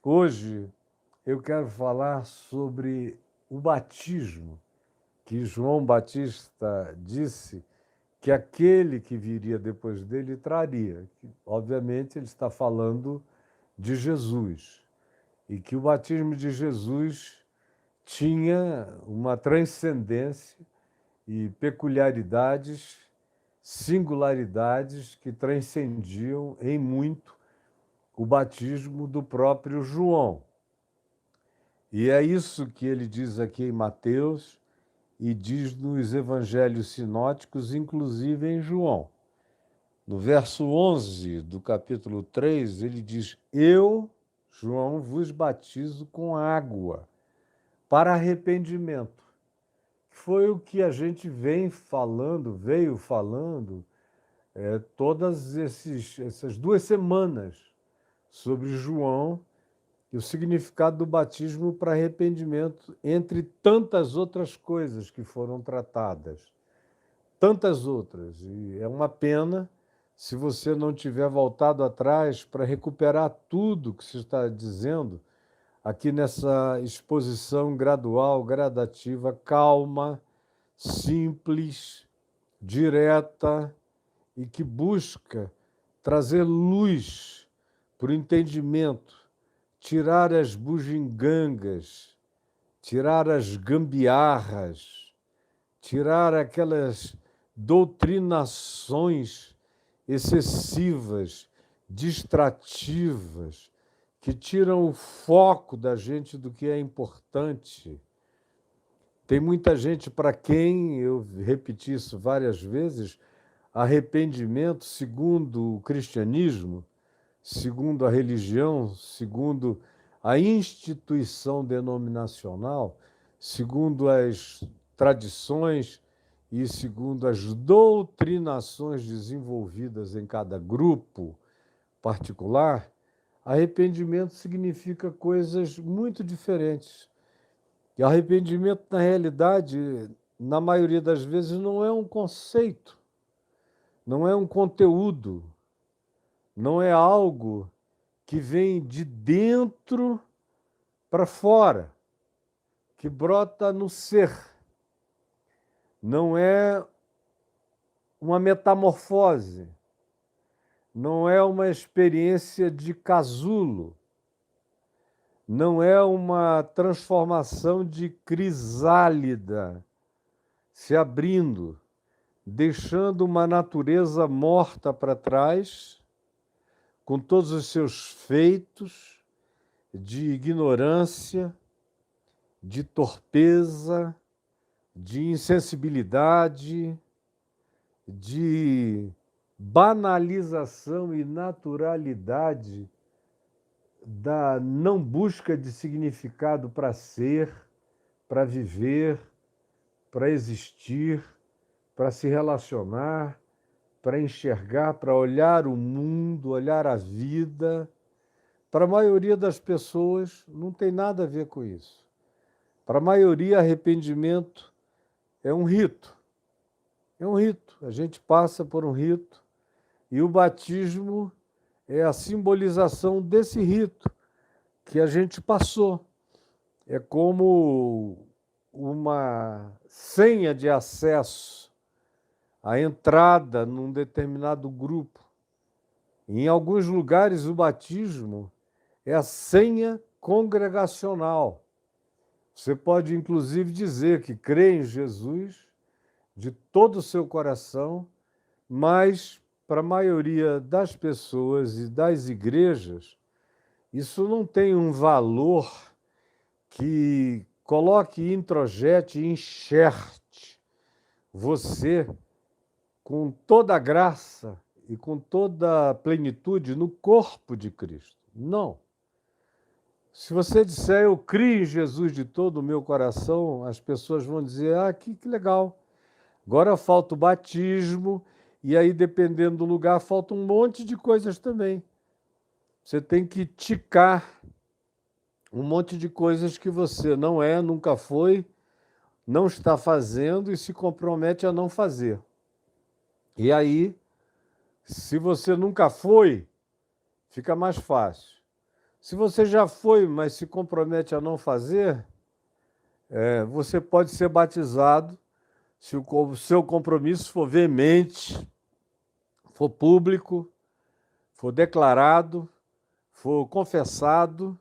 Hoje eu quero falar sobre o batismo, que João Batista disse que aquele que viria depois dele traria. Obviamente, ele está falando de Jesus, e que o batismo de Jesus tinha uma transcendência e peculiaridades, singularidades que transcendiam em muito o batismo do próprio João. E é isso que ele diz aqui em Mateus e diz nos evangelhos sinóticos, inclusive em João. No verso 11 do capítulo 3, ele diz: Eu, João, vos batizo com água para arrependimento. Foi o que a gente veio falando todas essas 2 semanas sobre João e o significado do batismo para arrependimento, entre tantas outras coisas que foram tratadas. Tantas outras. E é uma pena se você não tiver voltado atrás para recuperar tudo que se está dizendo aqui nessa exposição gradual, gradativa, calma, simples, direta e que busca trazer luz para o entendimento, tirar as bugigangas, tirar as gambiarras, tirar aquelas doutrinações excessivas, distrativas, que tiram o foco da gente do que é importante. Tem muita gente para quem, eu repeti isso várias vezes, arrependimento, segundo o cristianismo, segundo a religião, segundo a instituição denominacional, segundo as tradições e segundo as doutrinações desenvolvidas em cada grupo particular, arrependimento significa coisas muito diferentes. E arrependimento, na realidade, na maioria das vezes, não é um conceito, não é um conteúdo, não é algo que vem de dentro para fora, que brota no ser. Não é uma metamorfose, não é uma experiência de casulo, não é uma transformação de crisálida se abrindo, deixando uma natureza morta para trás, com todos os seus feitos de ignorância, de torpeza, de insensibilidade, de banalização e naturalidade da não busca de significado para ser, para viver, para existir, para se relacionar, para enxergar, para olhar o mundo, olhar a vida. Para a maioria das pessoas, não tem nada a ver com isso. Para a maioria, arrependimento é um rito. É um rito. A gente passa por um rito e o batismo é a simbolização desse rito que a gente passou. É como uma senha de acesso à entrada num determinado grupo. Em alguns lugares, o batismo é a senha congregacional. Você pode, inclusive, dizer que crê em Jesus de todo o seu coração, mas, para a maioria das pessoas e das igrejas, isso não tem um valor que coloque, introjete e enxerte você com toda a graça e com toda a plenitude no corpo de Cristo. Não. Se você disser, eu crio em Jesus de todo o meu coração, as pessoas vão dizer, que legal. Agora falta o batismo, e aí, dependendo do lugar, falta um monte de coisas também. Você tem que ticar um monte de coisas que você não é, nunca foi, não está fazendo e se compromete a não fazer. E aí, se você nunca foi, fica mais fácil. Se você já foi, mas se compromete a não fazer, você pode ser batizado se o seu compromisso for veemente, for público, for declarado, for confessado,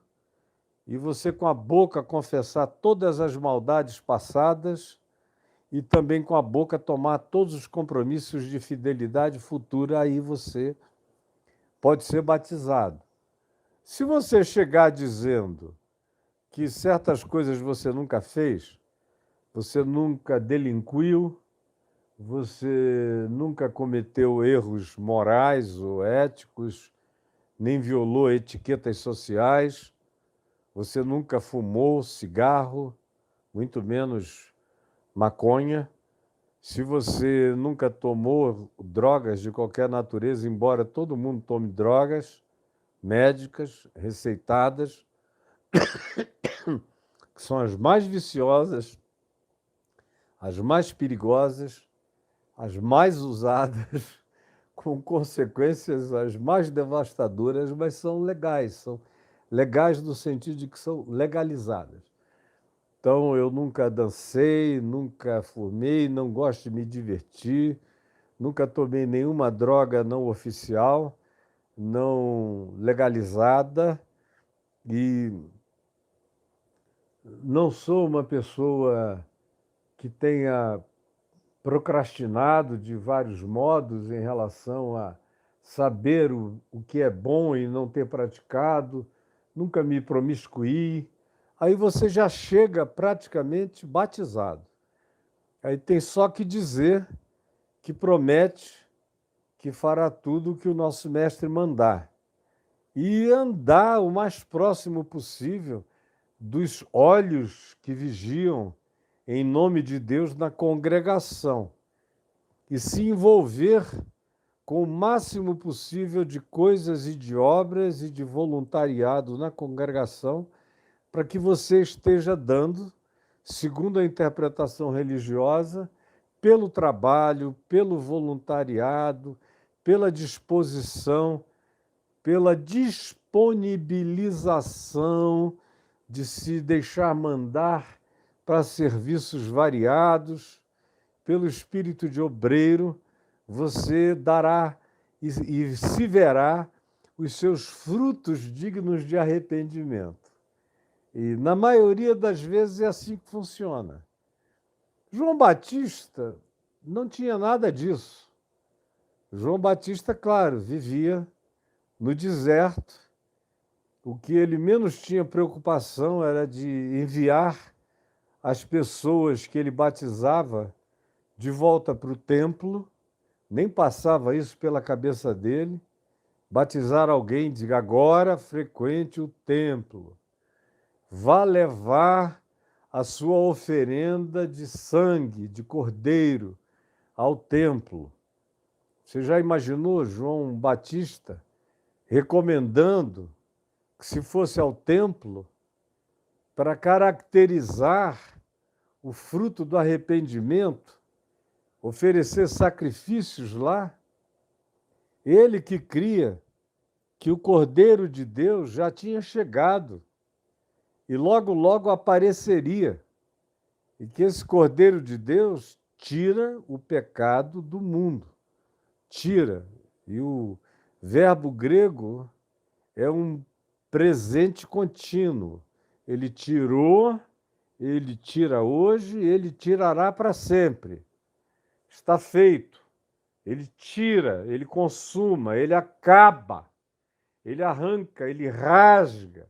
e você com a boca confessar todas as maldades passadas e também com a boca tomar todos os compromissos de fidelidade futura, aí você pode ser batizado. Se você chegar dizendo que certas coisas você nunca fez, você nunca delinquiu, você nunca cometeu erros morais ou éticos, nem violou etiquetas sociais, você nunca fumou cigarro, muito menos maconha. Se você nunca tomou drogas de qualquer natureza, embora todo mundo tome drogas médicas, receitadas, que são as mais viciosas, as mais perigosas, as mais usadas, com consequências as mais devastadoras, mas são legais no sentido de que são legalizadas. Então, eu nunca dancei, nunca fumei, não gosto de me divertir, nunca tomei nenhuma droga não oficial, não legalizada, e não sou uma pessoa que tenha procrastinado de vários modos em relação a saber o que é bom e não ter praticado, nunca me promiscuí. Aí você já chega praticamente batizado. Aí tem só que dizer que promete que fará tudo o que o nosso mestre mandar. E andar o mais próximo possível dos olhos que vigiam em nome de Deus na congregação e se envolver com o máximo possível de coisas e de obras e de voluntariado na congregação, para que você esteja dando, segundo a interpretação religiosa, pelo trabalho, pelo voluntariado, pela disposição, pela disponibilização de se deixar mandar para serviços variados, pelo espírito de obreiro, você dará e se verá os seus frutos dignos de arrependimento. E na maioria das vezes é assim que funciona. João Batista não tinha nada disso. João Batista, claro, vivia no deserto. O que ele menos tinha preocupação era de enviar as pessoas que ele batizava de volta para o templo, nem passava isso pela cabeça dele. Batizar alguém, diga agora frequente o templo, vá levar a sua oferenda de sangue, de cordeiro, ao templo. Você já imaginou João Batista recomendando que se fosse ao templo para caracterizar o fruto do arrependimento, oferecer sacrifícios lá? Ele que cria que o Cordeiro de Deus já tinha chegado e logo, logo apareceria, e que esse Cordeiro de Deus tira o pecado do mundo. Tira. E o verbo grego é um presente contínuo. Ele tirou, ele tira hoje, ele tirará para sempre. Está feito. Ele tira, ele consuma, ele acaba, ele arranca, ele rasga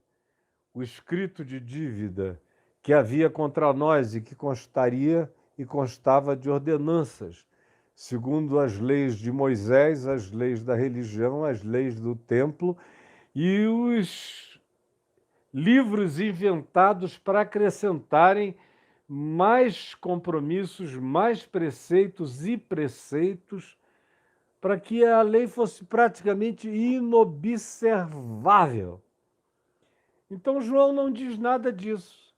o escrito de dívida que havia contra nós e que constaria e constava de ordenanças, segundo as leis de Moisés, as leis da religião, as leis do templo e os livros inventados para acrescentarem mais compromissos, mais preceitos e preceitos, para que a lei fosse praticamente inobservável. Então, João não diz nada disso.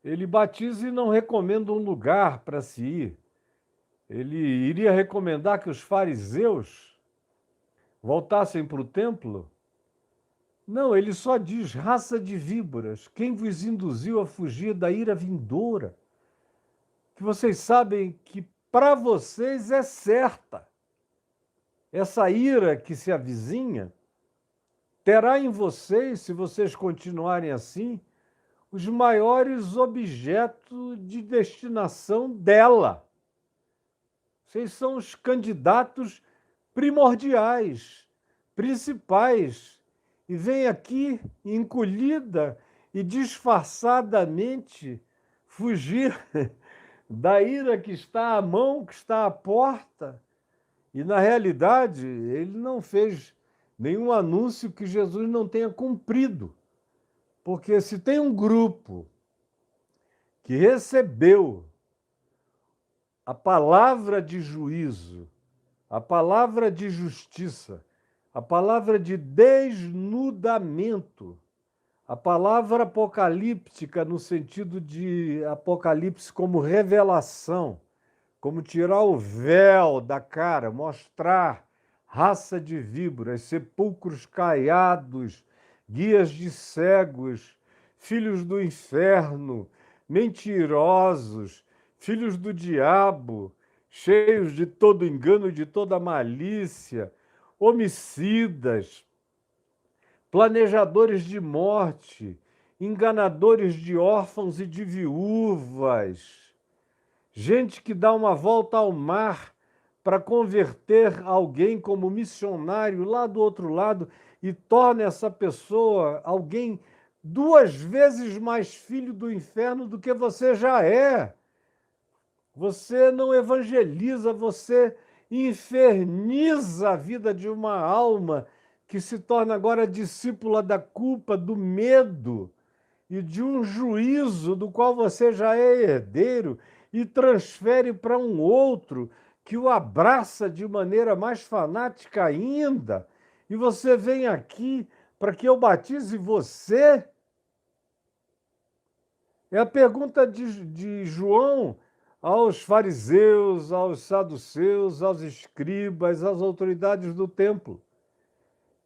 Ele batiza e não recomenda um lugar para se ir. Ele iria recomendar que os fariseus voltassem para o templo? Não, ele só diz: raça de víboras, quem vos induziu a fugir da ira vindoura? Que vocês sabem que para vocês é certa. Essa ira que se avizinha terá em vocês, se vocês continuarem assim, os maiores objetos de destinação dela. Vocês são os candidatos primordiais, principais, e vem aqui encolhida e disfarçadamente fugir da ira que está à mão, que está à porta. E, na realidade, ele não fez nenhum anúncio que Jesus não tenha cumprido. Porque se tem um grupo que recebeu a palavra de juízo, a palavra de justiça, a palavra de desnudamento, a palavra apocalíptica no sentido de apocalipse como revelação, como tirar o véu da cara, mostrar raça de víboras, sepulcros caiados, guias de cegos, filhos do inferno, mentirosos, filhos do diabo, cheios de todo engano e de toda malícia, homicidas, planejadores de morte, enganadores de órfãos e de viúvas, gente que dá uma volta ao mar para converter alguém como missionário lá do outro lado e torna essa pessoa alguém 2 vezes mais filho do inferno do que você já é. Você não evangeliza, você inferniza a vida de uma alma que se torna agora discípula da culpa, do medo e de um juízo do qual você já é herdeiro e transfere para um outro que o abraça de maneira mais fanática ainda. E você vem aqui para que eu batize você? É a pergunta de João aos fariseus, aos saduceus, aos escribas, às autoridades do templo,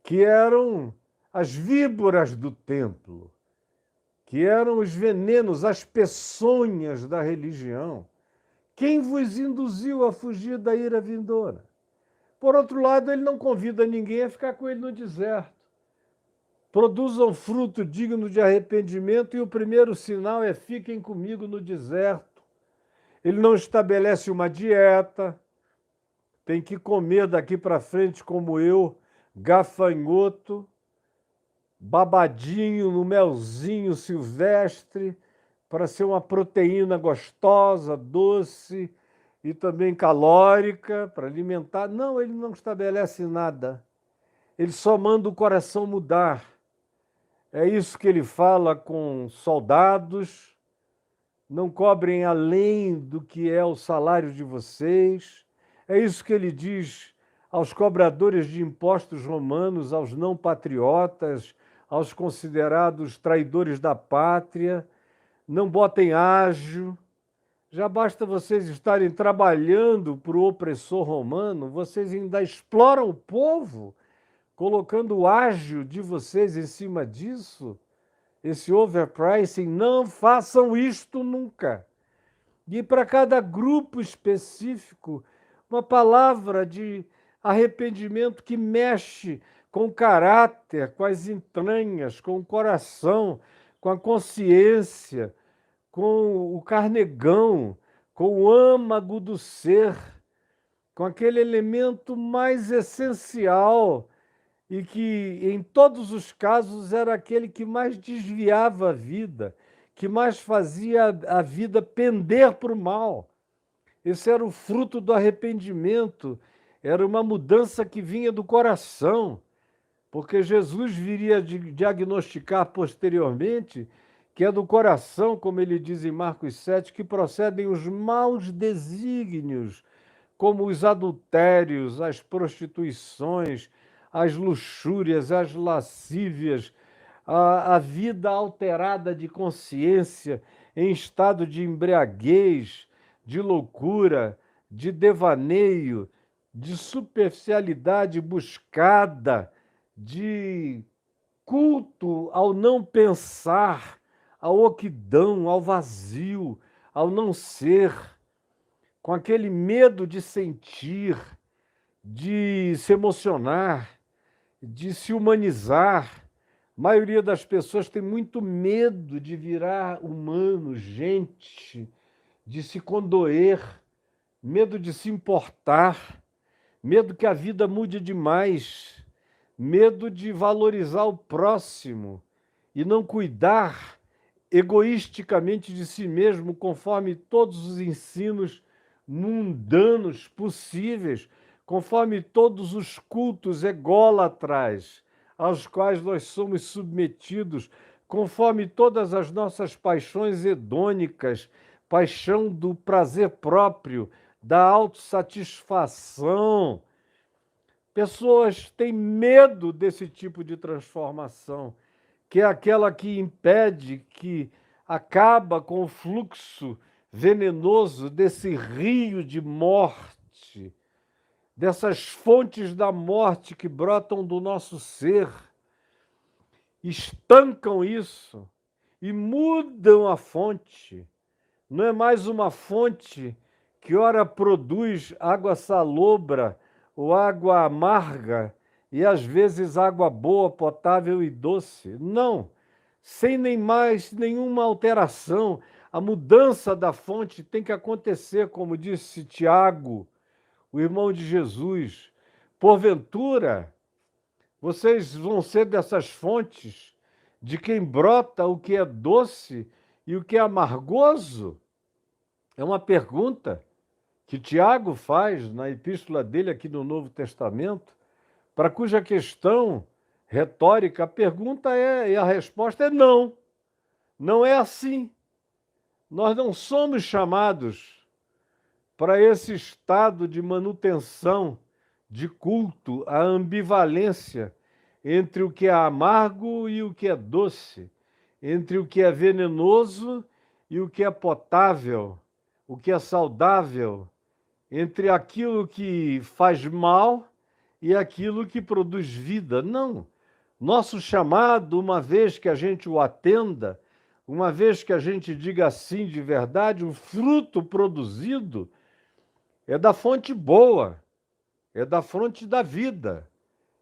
que eram as víboras do templo, que eram os venenos, as peçonhas da religião. Quem vos induziu a fugir da ira vindoura? Por outro lado, ele não convida ninguém a ficar com ele no deserto. Produzam fruto digno de arrependimento, e o primeiro sinal é: fiquem comigo no deserto. Ele não estabelece uma dieta, tem que comer daqui para frente como eu, gafanhoto, babadinho no melzinho silvestre, para ser uma proteína gostosa, doce e também calórica, para alimentar. Não, ele não estabelece nada. Ele só manda o coração mudar. É isso que ele fala com soldados: não cobrem além do que é o salário de vocês. É isso que ele diz aos cobradores de impostos romanos, aos não patriotas, aos considerados traidores da pátria. Não botem ágio. Já basta vocês estarem trabalhando para o opressor romano, vocês ainda exploram o povo, colocando o ágio de vocês em cima disso. Esse overpricing, não façam isto nunca. E para cada grupo específico, uma palavra de arrependimento que mexe com o caráter, com as entranhas, com o coração, com a consciência, com o carnegão, com o âmago do ser, com aquele elemento mais essencial e que, em todos os casos, era aquele que mais desviava a vida, que mais fazia a vida pender para o mal. Esse era o fruto do arrependimento, era uma mudança que vinha do coração, porque Jesus viria diagnosticar posteriormente que é do coração, como ele diz em Marcos 7, que procedem os maus desígnios, como os adultérios, as prostituições, as luxúrias, as lascívias, a vida alterada de consciência em estado de embriaguez, de loucura, de devaneio, de superficialidade buscada, de culto ao não pensar, ao oquidão, ao vazio, ao não ser, com aquele medo de sentir, de se emocionar, de se humanizar. A maioria das pessoas tem muito medo de virar humano, gente, de se condoer, medo de se importar, medo que a vida mude demais, medo de valorizar o próximo e não cuidar egoisticamente de si mesmo, conforme todos os ensinos mundanos possíveis, conforme todos os cultos ególatras aos quais nós somos submetidos, conforme todas as nossas paixões hedônicas, paixão do prazer próprio, da autossatisfação. Pessoas têm medo desse tipo de transformação, que é aquela que impede, que acaba com o fluxo venenoso desse rio de morte, dessas fontes da morte que brotam do nosso ser, estancam isso e mudam a fonte. Não é mais uma fonte que ora produz água salobra ou água amarga e às vezes água boa, potável e doce. Não, sem nem mais nenhuma alteração. A mudança da fonte tem que acontecer, como disse Tiago, o irmão de Jesus. Porventura, vocês vão ser dessas fontes de quem brota o que é doce e o que é amargoso? É uma pergunta que Tiago faz na epístola dele aqui no Novo Testamento, para cuja questão retórica a pergunta é, e a resposta é não. Não é assim. Nós não somos chamados para esse estado de manutenção, de culto, a ambivalência entre o que é amargo e o que é doce, entre o que é venenoso e o que é potável, o que é saudável, entre aquilo que faz mal e aquilo que produz vida. Não. Nosso chamado, uma vez que a gente o atenda, uma vez que a gente diga sim de verdade, o fruto produzido é da fonte boa, é da fonte da vida,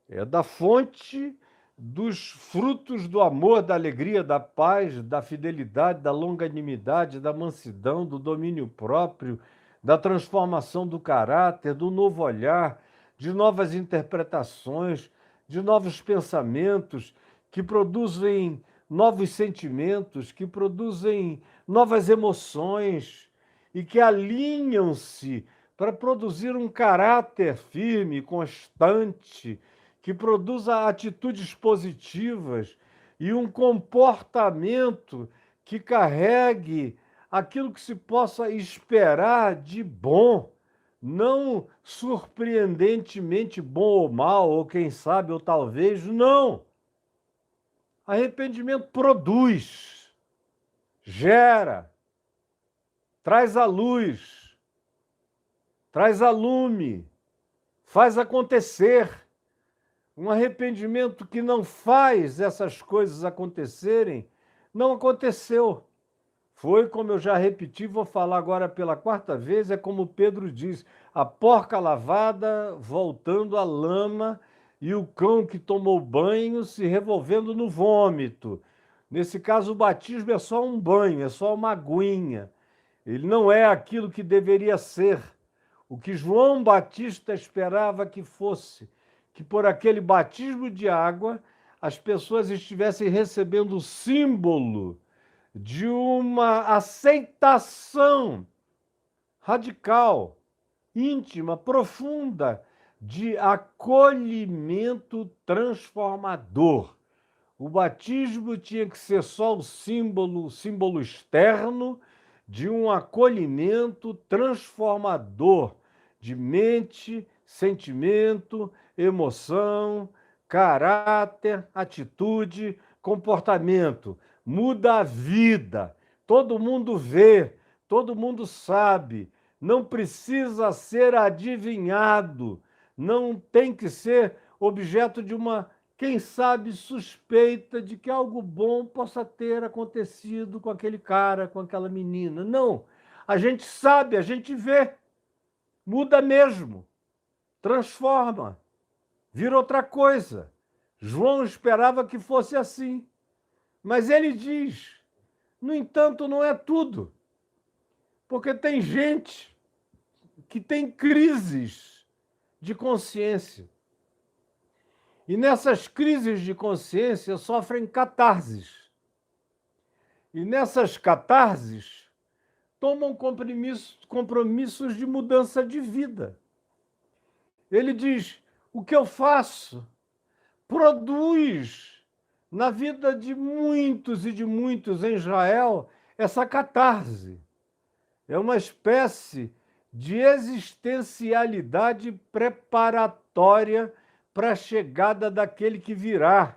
é da fonte dos frutos do amor, da alegria, da paz, da fidelidade, da longanimidade, da mansidão, do domínio próprio, da transformação do caráter, do novo olhar, de novas interpretações, de novos pensamentos que produzem novos sentimentos, que produzem novas emoções e que alinham-se para produzir um caráter firme, constante, que produza atitudes positivas e um comportamento que carregue aquilo que se possa esperar de bom, não surpreendentemente bom ou mal, ou quem sabe, ou talvez, não. Arrependimento produz, gera, traz à luz, traz a lume, faz acontecer. Um arrependimento que não faz essas coisas acontecerem, não aconteceu. Foi, como eu já repeti, vou falar agora pela quarta vez, é como Pedro diz, a porca lavada voltando à lama e o cão que tomou banho se revolvendo no vômito. Nesse caso, o batismo é só um banho, é só uma aguinha. Ele não é aquilo que deveria ser. O que João Batista esperava que fosse, que por aquele batismo de água as pessoas estivessem recebendo o símbolo de uma aceitação radical, íntima, profunda, de acolhimento transformador. O batismo tinha que ser só o símbolo externo de um acolhimento transformador de mente, sentimento, emoção, caráter, atitude, comportamento. Muda a vida. Todo mundo vê, todo mundo sabe. Não precisa ser adivinhado. Não tem que ser objeto de uma quem sabe, suspeita de que algo bom possa ter acontecido com aquele cara, com aquela menina. Não, a gente sabe, a gente vê, muda mesmo, transforma, vira outra coisa. João esperava que fosse assim, mas ele diz, no entanto, não é tudo, porque tem gente que tem crises de consciência. E nessas crises de consciência sofrem catarses. E nessas catarses tomam compromissos de mudança de vida. Ele diz: o que eu faço produz na vida de muitos e de muitos em Israel essa catarse. É uma espécie de existencialidade preparatória para a chegada daquele que virá.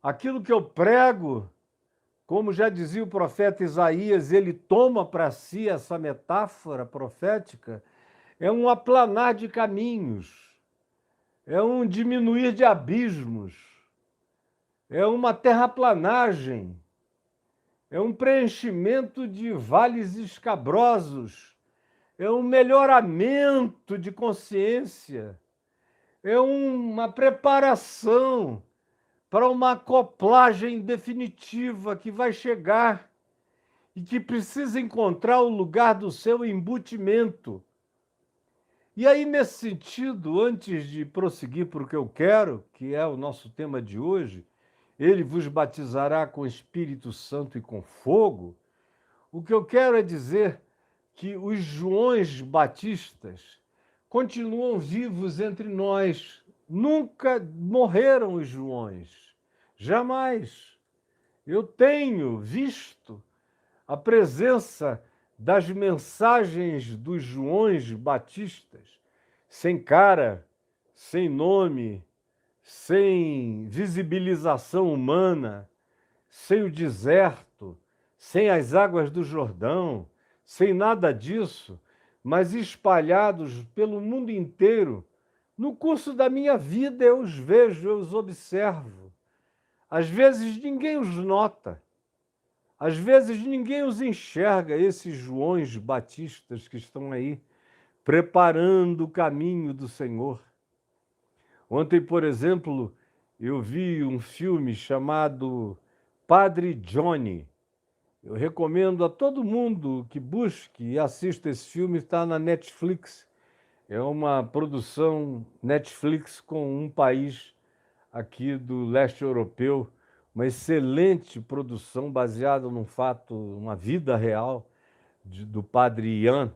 Aquilo que eu prego, como já dizia o profeta Isaías, ele toma para si essa metáfora profética, é um aplanar de caminhos, é um diminuir de abismos, é uma terraplanagem, é um preenchimento de vales escabrosos, é um melhoramento de consciência, é uma preparação para uma acoplagem definitiva que vai chegar e que precisa encontrar o lugar do seu embutimento. E aí, nesse sentido, antes de prosseguir para o que eu quero, que é o nosso tema de hoje, ele vos batizará com Espírito Santo e com fogo, o que eu quero é dizer que os Joões Batistas continuam vivos entre nós. Nunca morreram os Joões, jamais. Eu tenho visto a presença das mensagens dos Joões Batistas, sem cara, sem nome, sem visibilização humana, sem o deserto, sem as águas do Jordão, sem nada disso, mas espalhados pelo mundo inteiro. No curso da minha vida eu os vejo, eu os observo. Às vezes ninguém os nota, às vezes ninguém os enxerga, esses Joões Batistas que estão aí preparando o caminho do Senhor. Ontem, por exemplo, eu vi um filme chamado Padre Johnny. Eu recomendo a todo mundo que busque e assista esse filme, está na Netflix. É uma produção Netflix com um país aqui do leste europeu, uma excelente produção baseada num fato, uma vida real do padre Ian,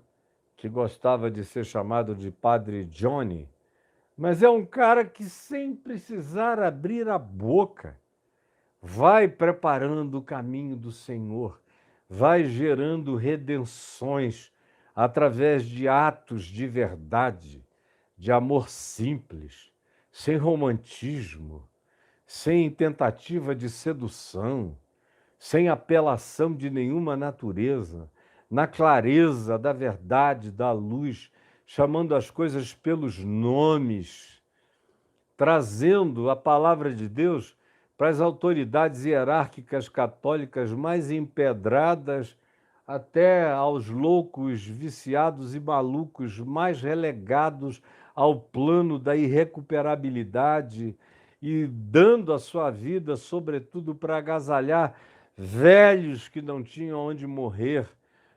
que gostava de ser chamado de Padre Johnny. Mas é um cara que, sem precisar abrir a boca, vai preparando o caminho do Senhor, vai gerando redenções através de atos de verdade, de amor simples, sem romantismo, sem tentativa de sedução, sem apelação de nenhuma natureza, na clareza da verdade, da luz, chamando as coisas pelos nomes, trazendo a palavra de Deus para as autoridades hierárquicas católicas mais empedradas, até aos loucos, viciados e malucos mais relegados ao plano da irrecuperabilidade e dando a sua vida, sobretudo, para agasalhar velhos que não tinham onde morrer,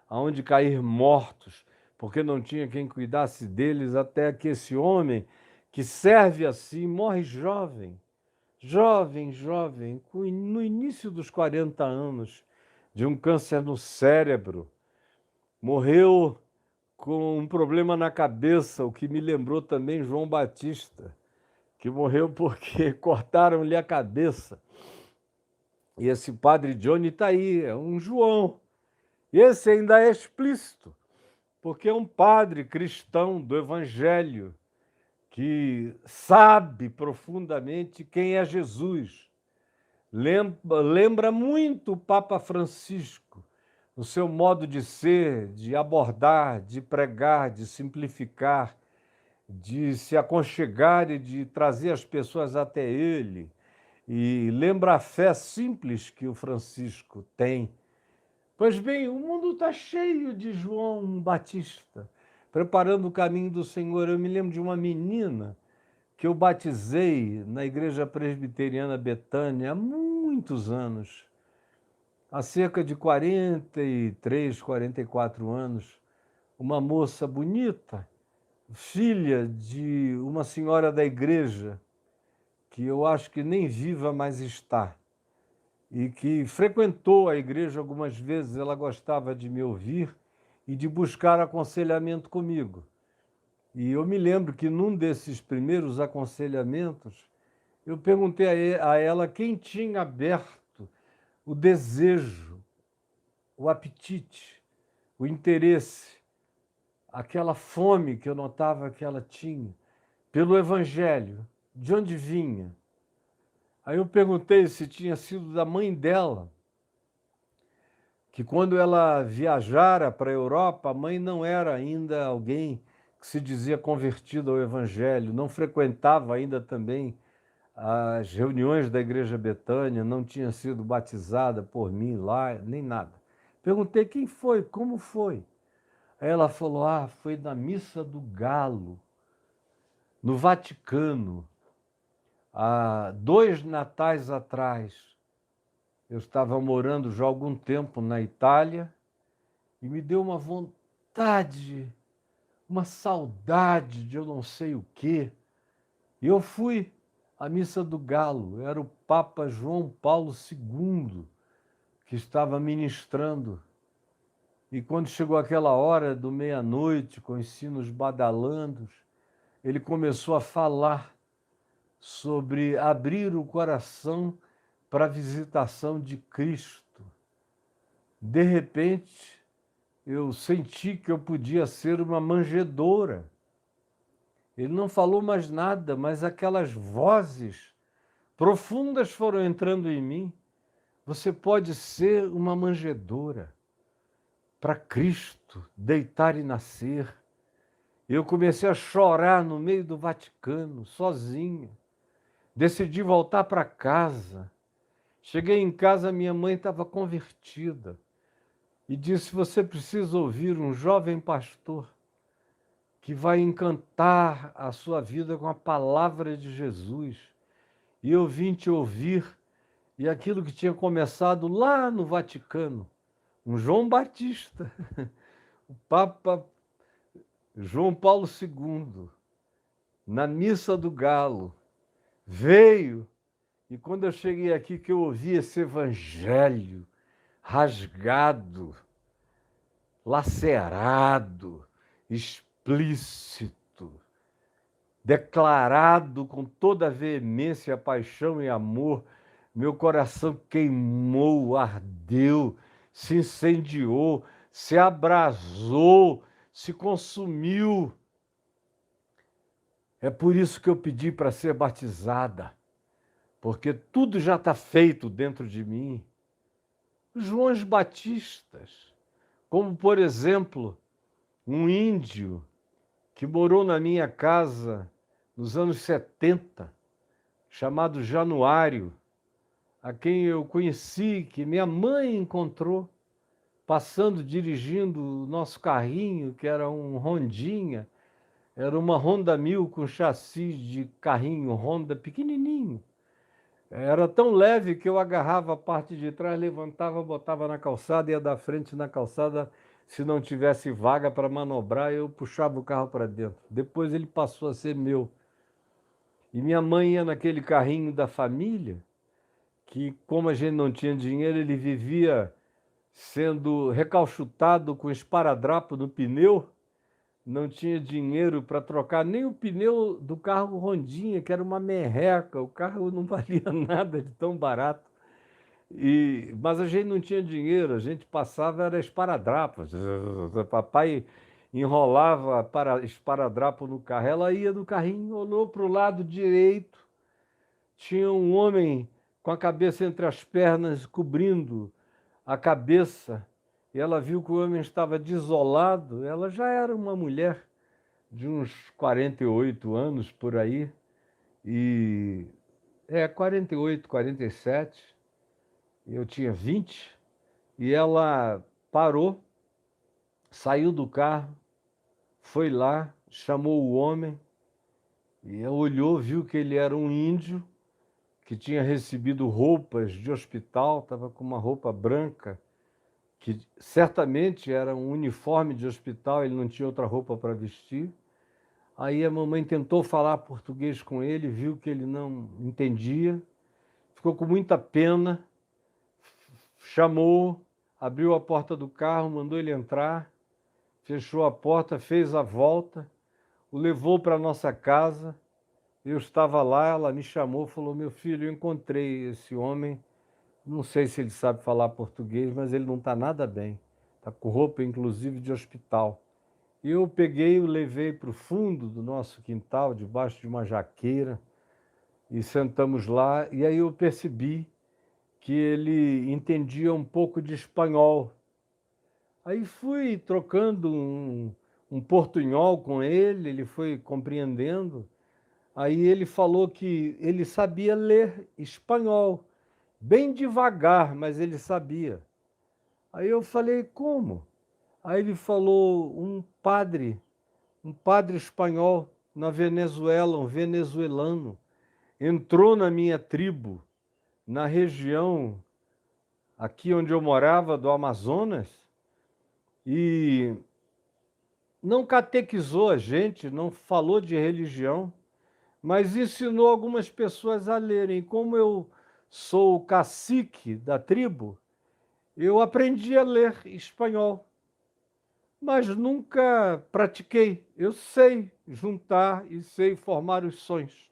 aonde cair mortos, porque não tinha quem cuidasse deles, até que esse homem que serve assim morre jovem, no início dos 40 anos, de um câncer no cérebro. Morreu com um problema na cabeça, o que me lembrou também João Batista, que morreu porque cortaram-lhe a cabeça. E esse padre Johnny está aí, é um João. E esse ainda é explícito, porque é um padre cristão do Evangelho, que sabe profundamente quem é Jesus. Lembra muito o Papa Francisco, no seu modo de ser, de abordar, de pregar, de simplificar. de se aconchegar e de trazer as pessoas até ele. E lembra a fé simples que o Francisco tem. Pois bem, o mundo está cheio de João Batista, preparando o caminho do Senhor. Eu me lembro de uma menina que eu batizei na Igreja Presbiteriana Betânia há muitos anos, há cerca de 43, 44 anos, uma moça bonita, filha de uma senhora da igreja, que eu acho que nem viva mais está, e que frequentou a igreja algumas vezes. Ela gostava de me ouvir e de buscar aconselhamento comigo. E eu me lembro que num desses primeiros aconselhamentos, eu perguntei a ela quem tinha aberto o desejo, o apetite, o interesse, aquela fome que eu notava que ela tinha pelo Evangelho, de onde vinha. Aí eu perguntei se tinha sido da mãe dela, que quando ela viajara para a Europa, a mãe não era ainda alguém que se dizia convertido ao Evangelho, não frequentava ainda também as reuniões da Igreja Betânia, não tinha sido batizada por mim lá, nem nada. Perguntei quem foi, como foi. Aí ela falou, foi na Missa do Galo, no Vaticano, há 2 natais atrás. Eu estava morando já há algum tempo na Itália e me deu uma vontade, uma saudade de eu não sei o quê. E eu fui à Missa do Galo, era o Papa João Paulo II que estava ministrando. E quando chegou aquela hora do meia-noite, com os sinos badalando, ele começou a falar sobre abrir o coração para a visitação de Cristo. De repente, eu senti que eu podia ser uma manjedoura. Ele não falou mais nada, mas aquelas vozes profundas foram entrando em mim. Você pode ser uma manjedoura para Cristo deitar e nascer. Eu comecei a chorar no meio do Vaticano, sozinha. Decidi voltar para casa. Cheguei em casa, minha mãe estava convertida e disse: você precisa ouvir um jovem pastor que vai encantar a sua vida com a palavra de Jesus. E eu vim te ouvir, e aquilo que tinha começado lá no Vaticano, um João Batista, o Papa João Paulo II, na Missa do Galo, veio, e quando eu cheguei aqui que eu ouvi esse evangelho rasgado, lacerado, explícito, declarado com toda a veemência, paixão e amor, meu coração queimou, ardeu, se incendiou, se abrasou, se consumiu. É por isso que eu pedi para ser batizada, porque tudo já está feito dentro de mim. Joões Batistas, como, por exemplo, um índio que morou na minha casa nos anos 70, chamado Januário, a quem eu conheci, que minha mãe encontrou, passando, dirigindo o nosso carrinho, que era um Hondinha, era uma Honda 1000 com chassi de carrinho Honda pequenininho. Era tão leve que eu agarrava a parte de trás, levantava, botava na calçada, ia da frente na calçada. Se não tivesse vaga para manobrar, eu puxava o carro para dentro. Depois ele passou a ser meu. E minha mãe ia naquele carrinho da família, que como a gente não tinha dinheiro, ele vivia sendo recalchutado com esparadrapo no pneu. Não tinha dinheiro para trocar nem o pneu do carro Hondinha, que era uma merreca, o carro não valia nada de tão barato. Mas a gente não tinha dinheiro, a gente passava, era esparadrapo. Papai enrolava esparadrapo no carro. Ela ia no carrinho, olhou para o lado direito, tinha um homem com a cabeça entre as pernas, cobrindo a cabeça, e ela viu que o homem estava desolado. Ela já era uma mulher, de uns 48 anos por aí, e 48, 47, eu tinha 20, e ela parou, saiu do carro, foi lá, chamou o homem, e olhou, viu que ele era um índio, que tinha recebido roupas de hospital, estava com uma roupa branca, que certamente era um uniforme de hospital, ele não tinha outra roupa para vestir. Aí a mamãe tentou falar português com ele, viu que ele não entendia, ficou com muita pena, chamou, abriu a porta do carro, mandou ele entrar, fechou a porta, fez a volta, o levou para a nossa casa. Eu estava lá, ela me chamou, falou: meu filho, eu encontrei esse homem, não sei se ele sabe falar português, mas ele não está nada bem, está com roupa inclusive de hospital. E eu peguei e o levei para o fundo do nosso quintal, debaixo de uma jaqueira, e sentamos lá, e aí eu percebi que ele entendia um pouco de espanhol. Aí fui trocando um portunhol com ele foi compreendendo. Aí ele falou que ele sabia ler espanhol, bem devagar, mas ele sabia. Aí eu falei: como? Aí ele falou: um padre espanhol na Venezuela, um venezuelano, entrou na minha tribo, na região aqui onde eu morava, do Amazonas, e não catequizou a gente, não falou de religião, mas ensinou algumas pessoas a lerem. Como eu sou o cacique da tribo, eu aprendi a ler espanhol, mas nunca pratiquei. Eu sei juntar e sei formar os sons.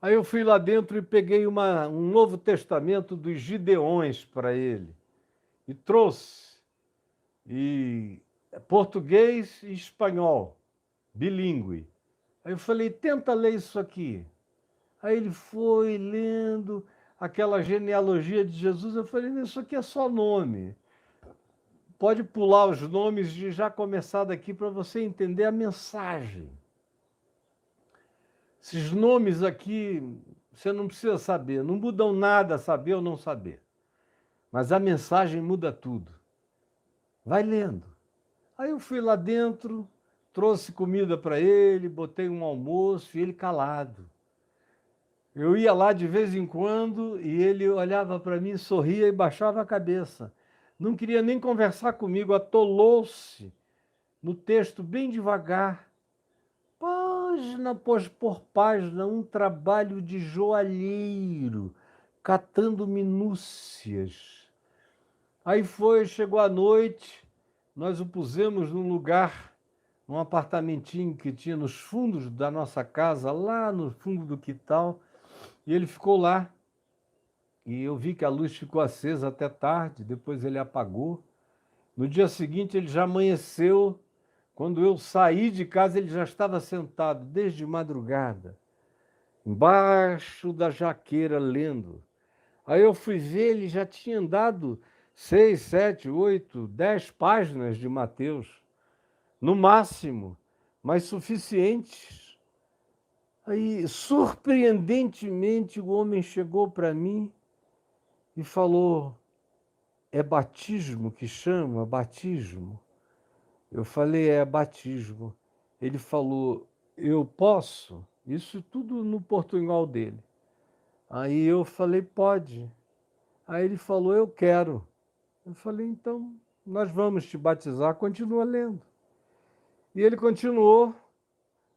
Aí eu fui lá dentro e peguei um Novo Testamento dos Gideões para ele e trouxe, e português e espanhol, bilíngue. Aí eu falei: tenta ler isso aqui. Aí ele foi lendo aquela genealogia de Jesus. Eu falei: isso aqui é só nome. Pode pular os nomes e já começar daqui para você entender a mensagem. Esses nomes aqui, você não precisa saber, não mudam nada saber ou não saber. Mas a mensagem muda tudo. Vai lendo. Aí eu fui lá dentro, trouxe comida para ele, botei um almoço e ele calado. Eu ia lá de vez em quando e ele olhava para mim, sorria e baixava a cabeça. Não queria nem conversar comigo, atolou-se no texto bem devagar, página por página, um trabalho de joalheiro, catando minúcias. Aí chegou a noite, nós o pusemos num lugar, num apartamentinho que tinha nos fundos da nossa casa, lá no fundo do quintal, e ele ficou lá. E eu vi que a luz ficou acesa até tarde, depois ele apagou. No dia seguinte ele já amanheceu. Quando eu saí de casa, ele já estava sentado desde madrugada, embaixo da jaqueira, lendo. Aí eu fui ver, ele já tinha andado 6, 7, 8, 10 páginas de Mateus, no máximo, mas suficientes. Aí, surpreendentemente, o homem chegou para mim e falou: é batismo que chama? Batismo? Eu falei: é batismo. Ele falou: eu posso? Isso tudo no portunhol dele. Aí eu falei: pode. Aí ele falou: eu quero. Eu falei: então nós vamos te batizar, continua lendo. E ele continuou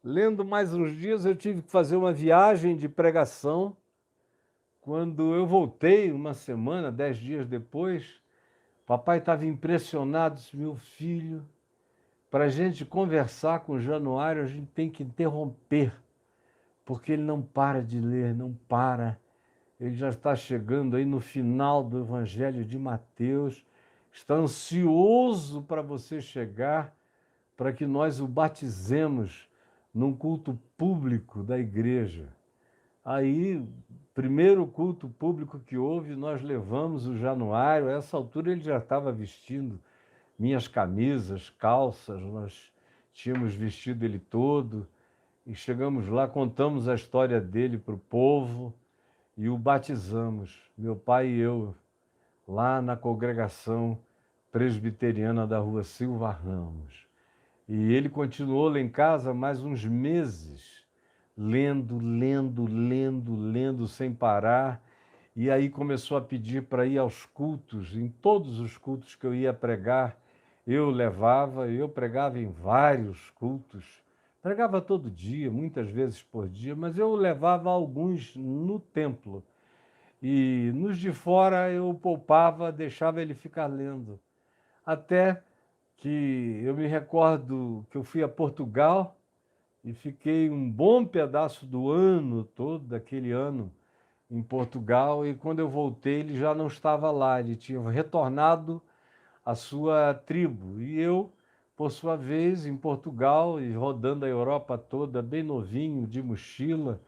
lendo mais uns dias. Eu tive que fazer uma viagem de pregação. Quando eu voltei, uma semana, 10 dias depois, papai estava impressionado, disse: meu filho, para a gente conversar com o Januário, a gente tem que interromper, porque ele não para de ler, não para. Ele já está chegando aí no final do Evangelho de Mateus, está ansioso para você chegar, para que nós o batizemos num culto público da igreja. Aí, primeiro culto público que houve, nós levamos o Januário. A essa altura ele já estava vestindo minhas camisas, calças, nós tínhamos vestido ele todo, e chegamos lá, contamos a história dele para o povo e o batizamos, meu pai e eu, lá na congregação presbiteriana da Rua Silva Ramos. E ele continuou lá em casa mais uns meses, lendo sem parar. E aí começou a pedir para ir aos cultos, em todos os cultos que eu ia pregar, eu pregava em vários cultos, pregava todo dia, muitas vezes por dia, mas eu levava alguns no templo. E nos de fora eu poupava, deixava ele ficar lendo. Até que eu me recordo que eu fui a Portugal e fiquei um bom pedaço do ano todo, daquele ano, em Portugal, e quando eu voltei ele já não estava lá, ele tinha retornado à sua tribo. E eu, por sua vez, em Portugal e rodando a Europa toda, bem novinho, de mochila,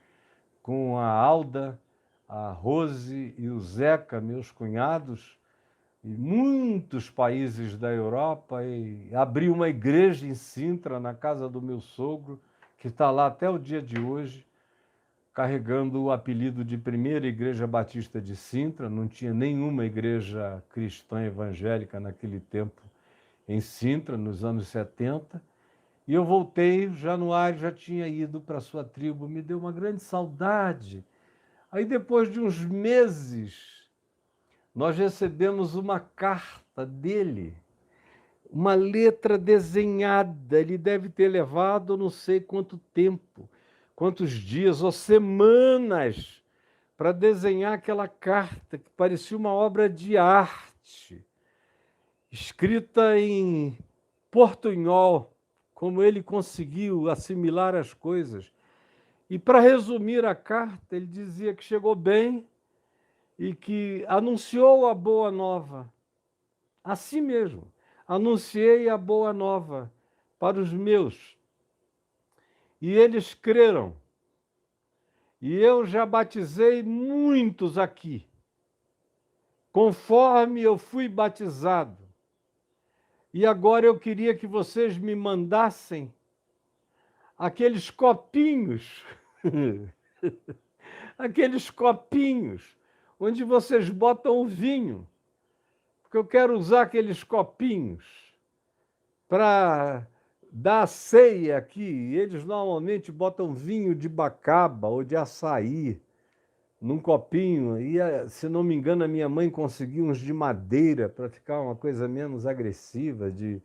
com a Alda, a Rose e o Zeca, meus cunhados, e muitos países da Europa, e abri uma igreja em Sintra, na casa do meu sogro, que está lá até o dia de hoje, carregando o apelido de Primeira Igreja Batista de Sintra. Não tinha nenhuma igreja cristã evangélica naquele tempo em Sintra, nos anos 70. E eu voltei, Januário já tinha ido para sua tribo, me deu uma grande saudade. Aí, depois de uns meses, nós recebemos uma carta dele, uma letra desenhada. Ele deve ter levado não sei quanto tempo, quantos dias ou semanas para desenhar aquela carta que parecia uma obra de arte, escrita em portunhol, como ele conseguiu assimilar as coisas. E, para resumir a carta, ele dizia que chegou bem e que anunciou a boa nova. Assim mesmo, anunciei a boa nova para os meus, e eles creram. E eu já batizei muitos aqui, conforme eu fui batizado. E agora eu queria que vocês me mandassem aqueles copinhos, aqueles copinhos onde vocês botam o vinho, porque eu quero usar aqueles copinhos para dar ceia aqui. Eles normalmente botam vinho de bacaba ou de açaí num copinho, e, se não me engano, a minha mãe conseguiu uns de madeira para ficar uma coisa menos agressiva, de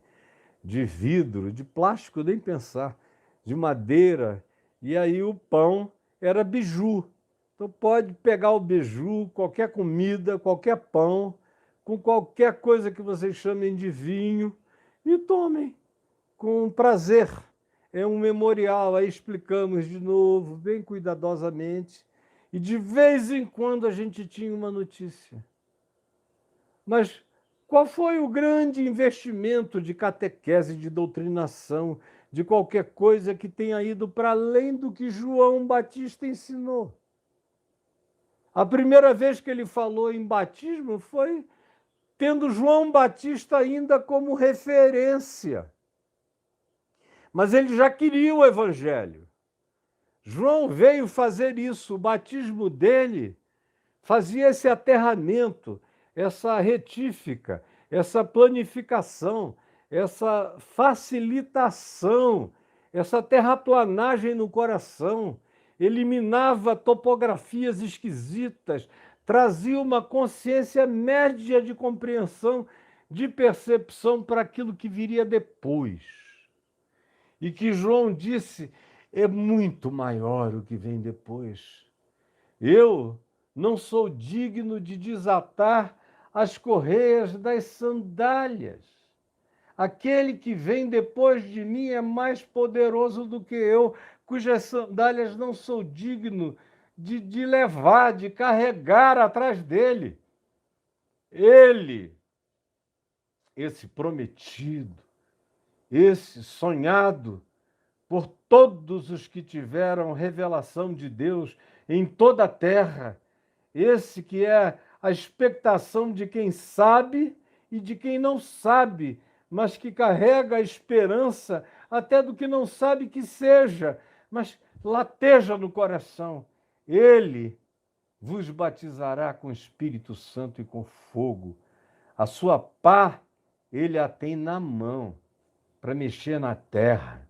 vidro, de plástico, nem pensar, de madeira. E aí o pão era biju. Então pode pegar o biju, qualquer comida, qualquer pão, com qualquer coisa que vocês chamem de vinho, e tomem com prazer. É um memorial. Aí explicamos de novo, bem cuidadosamente, e de vez em quando a gente tinha uma notícia. Mas qual foi o grande investimento de catequese, de doutrinação, de qualquer coisa que tenha ido para além do que João Batista ensinou? A primeira vez que ele falou em batismo foi tendo João Batista ainda como referência. Mas ele já queria o evangelho. João veio fazer isso. O batismo dele fazia esse aterramento, essa retífica, essa planificação, essa facilitação, essa terraplanagem no coração. Eliminava topografias esquisitas, trazia uma consciência média de compreensão, de percepção para aquilo que viria depois. E que João disse, é muito maior o que vem depois. Eu não sou digno de desatar as correias das sandálias. Aquele que vem depois de mim é mais poderoso do que eu, cujas sandálias não sou digno de levar, de carregar atrás dele. Ele, esse prometido, esse sonhado por todos os que tiveram revelação de Deus em toda a terra, esse que é a expectação de quem sabe e de quem não sabe, mas que carrega a esperança até do que não sabe que seja, mas lateja no coração. Ele vos batizará com Espírito Santo e com fogo. A sua pá, ele a tem na mão para mexer na terra,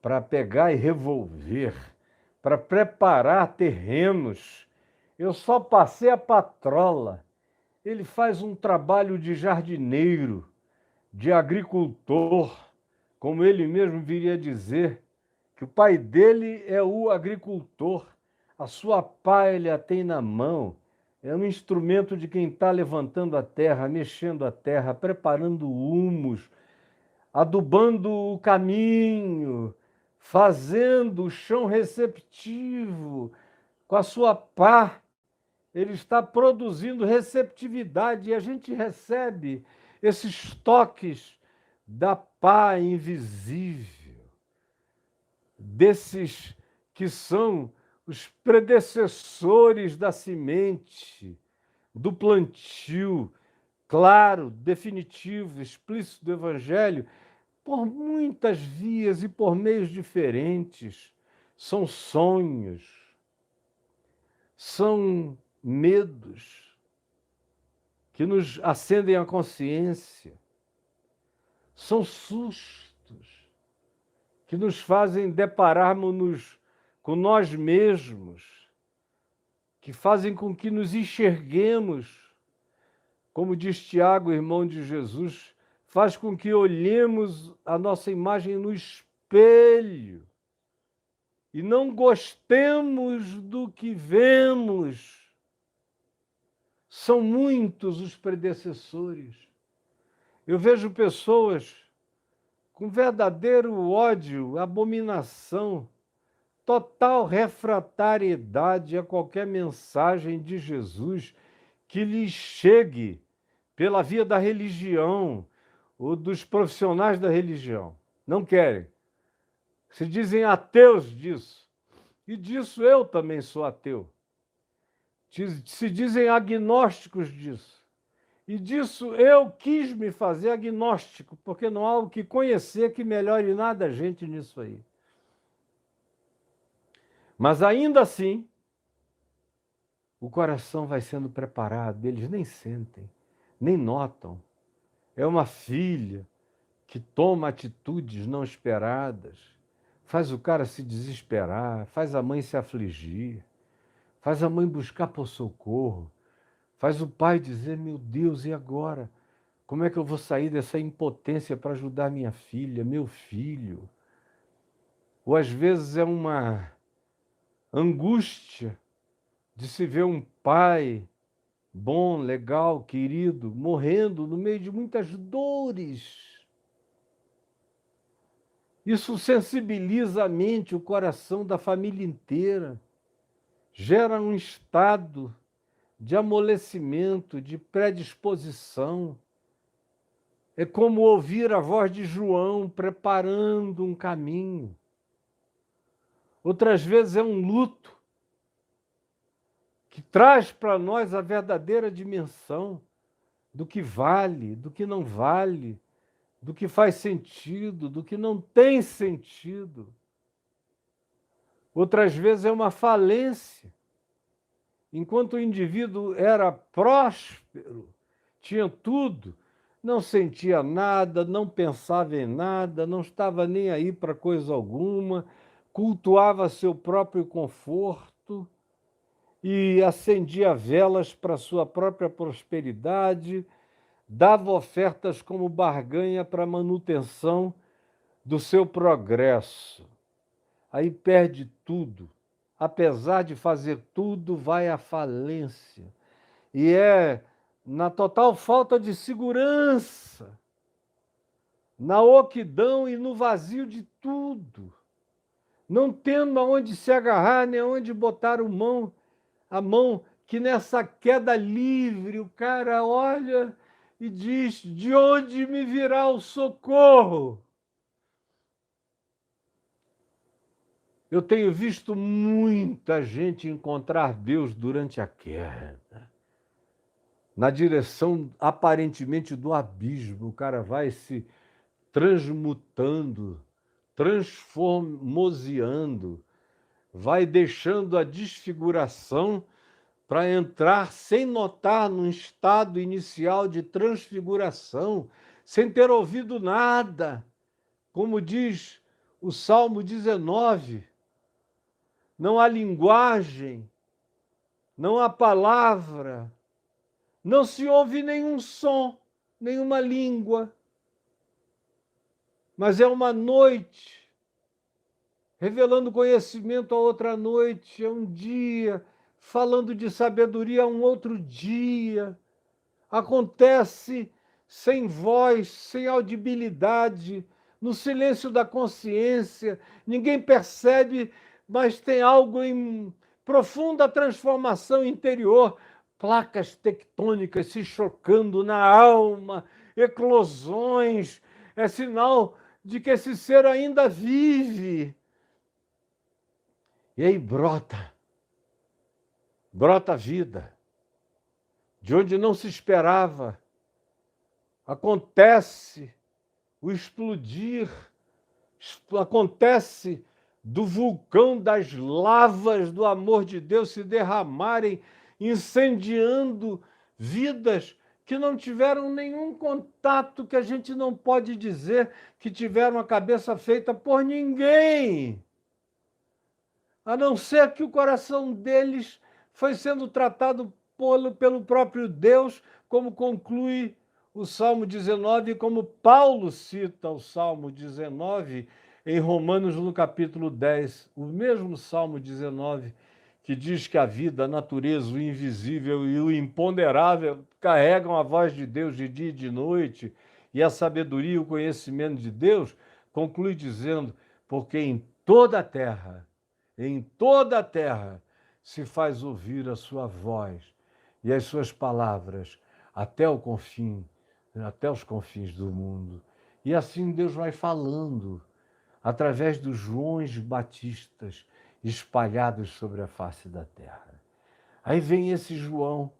para pegar e revolver, para preparar terrenos. Eu só passei a patrola. Ele faz um trabalho de jardineiro, de agricultor, como ele mesmo viria a dizer, que o pai dele é o agricultor. A sua pá ele a tem na mão. É um instrumento de quem está levantando a terra, mexendo a terra, preparando o humus, adubando o caminho, fazendo o chão receptivo. Com a sua pá, ele está produzindo receptividade e a gente recebe esses toques da pá invisível, desses que são os predecessores da semente, do plantio, claro, definitivo, explícito do Evangelho, por muitas vias e por meios diferentes. São sonhos, são medos que nos acendem a consciência, são sustos que nos fazem depararmos com nós mesmos, que fazem com que nos enxerguemos, como diz Tiago, irmão de Jesus, faz com que olhemos a nossa imagem no espelho e não gostemos do que vemos. São muitos os predecessores. Eu vejo pessoas com verdadeiro ódio, abominação, total refratariedade a qualquer mensagem de Jesus que lhes chegue pela via da religião ou dos profissionais da religião. Não querem. Se dizem ateus disso. E disso eu também sou ateu. Se dizem agnósticos disso. E disso eu quis me fazer agnóstico, porque não há o que conhecer que melhore nada a gente nisso aí. Mas ainda assim, o coração vai sendo preparado, eles nem sentem, nem notam. É uma filha que toma atitudes não esperadas, faz o cara se desesperar, faz a mãe se afligir, faz a mãe buscar por socorro, faz o pai dizer, meu Deus, e agora? Como é que eu vou sair dessa impotência para ajudar minha filha, meu filho? Ou às vezes é uma angústia de se ver um pai bom, legal, querido, morrendo no meio de muitas dores. Isso sensibiliza a mente, o coração da família inteira, gera um estado de amolecimento, de predisposição. É como ouvir a voz de João preparando um caminho. Outras vezes é um luto que traz para nós a verdadeira dimensão do que vale, do que não vale, do que faz sentido, do que não tem sentido. Outras vezes é uma falência. Enquanto o indivíduo era próspero, tinha tudo, não sentia nada, não pensava em nada, não estava nem aí para coisa alguma, cultuava seu próprio conforto e acendia velas para sua própria prosperidade, dava ofertas como barganha para a manutenção do seu progresso. Aí perde tudo. Apesar de fazer tudo, vai à falência. E é na total falta de segurança, na oquidão e no vazio de tudo, não tendo aonde se agarrar, nem aonde botar a mão, que nessa queda livre o cara olha e diz, de onde me virá o socorro? Eu tenho visto muita gente encontrar Deus durante a queda, na direção aparentemente do abismo. O cara vai se transmutando transformoseando, vai deixando a desfiguração para entrar sem notar num estado inicial de transfiguração, sem ter ouvido nada. Como diz o Salmo 19, não há linguagem, não há palavra, não se ouve nenhum som, nenhuma língua, mas é uma noite, revelando conhecimento a outra noite, é um dia, falando de sabedoria a um outro dia. Acontece sem voz, sem audibilidade, no silêncio da consciência, ninguém percebe, mas tem algo em profunda transformação interior, placas tectônicas se chocando na alma, eclosões, é sinal de que esse ser ainda vive. E aí brota a vida, de onde não se esperava. Acontece o explodir, acontece do vulcão das lavas do amor de Deus se derramarem, incendiando vidas que não tiveram nenhum contato, que a gente não pode dizer que tiveram a cabeça feita por ninguém, a não ser que o coração deles foi sendo tratado pelo próprio Deus, como conclui o Salmo 19, como Paulo cita o Salmo 19 em Romanos, no capítulo 10, o mesmo Salmo 19, que diz que a vida, a natureza, o invisível e o imponderável carregam a voz de Deus de dia e de noite, e a sabedoria e o conhecimento de Deus, conclui dizendo, porque em toda a terra se faz ouvir a sua voz e as suas palavras até os confins do mundo. E assim Deus vai falando através dos Joões Batistas espalhados sobre a face da terra. Aí vem esse João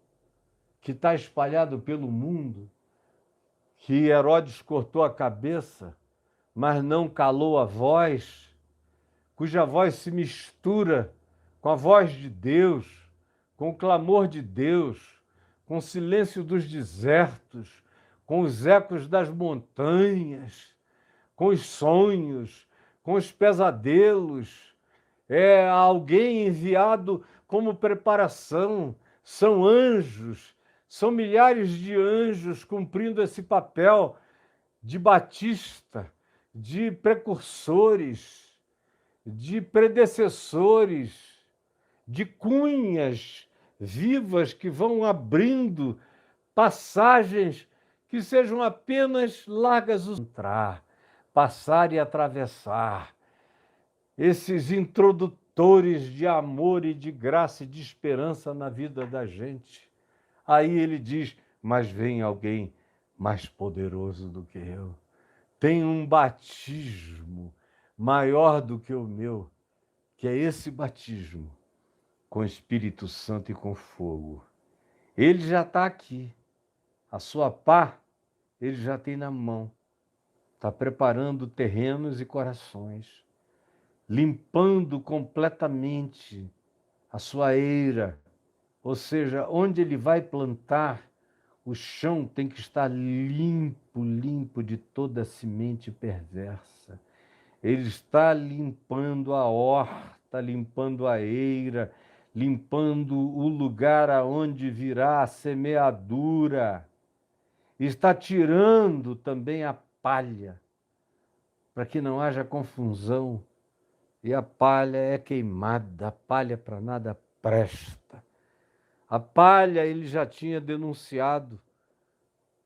que está espalhado pelo mundo, que Herodes cortou a cabeça, mas não calou a voz, cuja voz se mistura com a voz de Deus, com o clamor de Deus, com o silêncio dos desertos, com os ecos das montanhas, com os sonhos, com os pesadelos. É alguém enviado como preparação, são anjos, são milhares de anjos cumprindo esse papel de batista, de precursores, de predecessores, de cunhas vivas que vão abrindo passagens que sejam apenas largas entrar, passar e atravessar. Esses introdutores de amor e de graça e de esperança na vida da gente. Aí ele diz, mas vem alguém mais poderoso do que eu. Tem um batismo maior do que o meu, que é esse batismo com Espírito Santo e com fogo. Ele já está aqui. A sua pá, ele já tem na mão. Está preparando terrenos e corações, limpando completamente a sua eira. Ou seja, onde ele vai plantar, o chão tem que estar limpo, limpo de toda semente perversa. Ele está limpando a horta, limpando a eira, limpando o lugar aonde virá a semeadura. Está tirando também a palha, para que não haja confusão. E a palha é queimada, a palha para nada presta. A palha ele já tinha denunciado.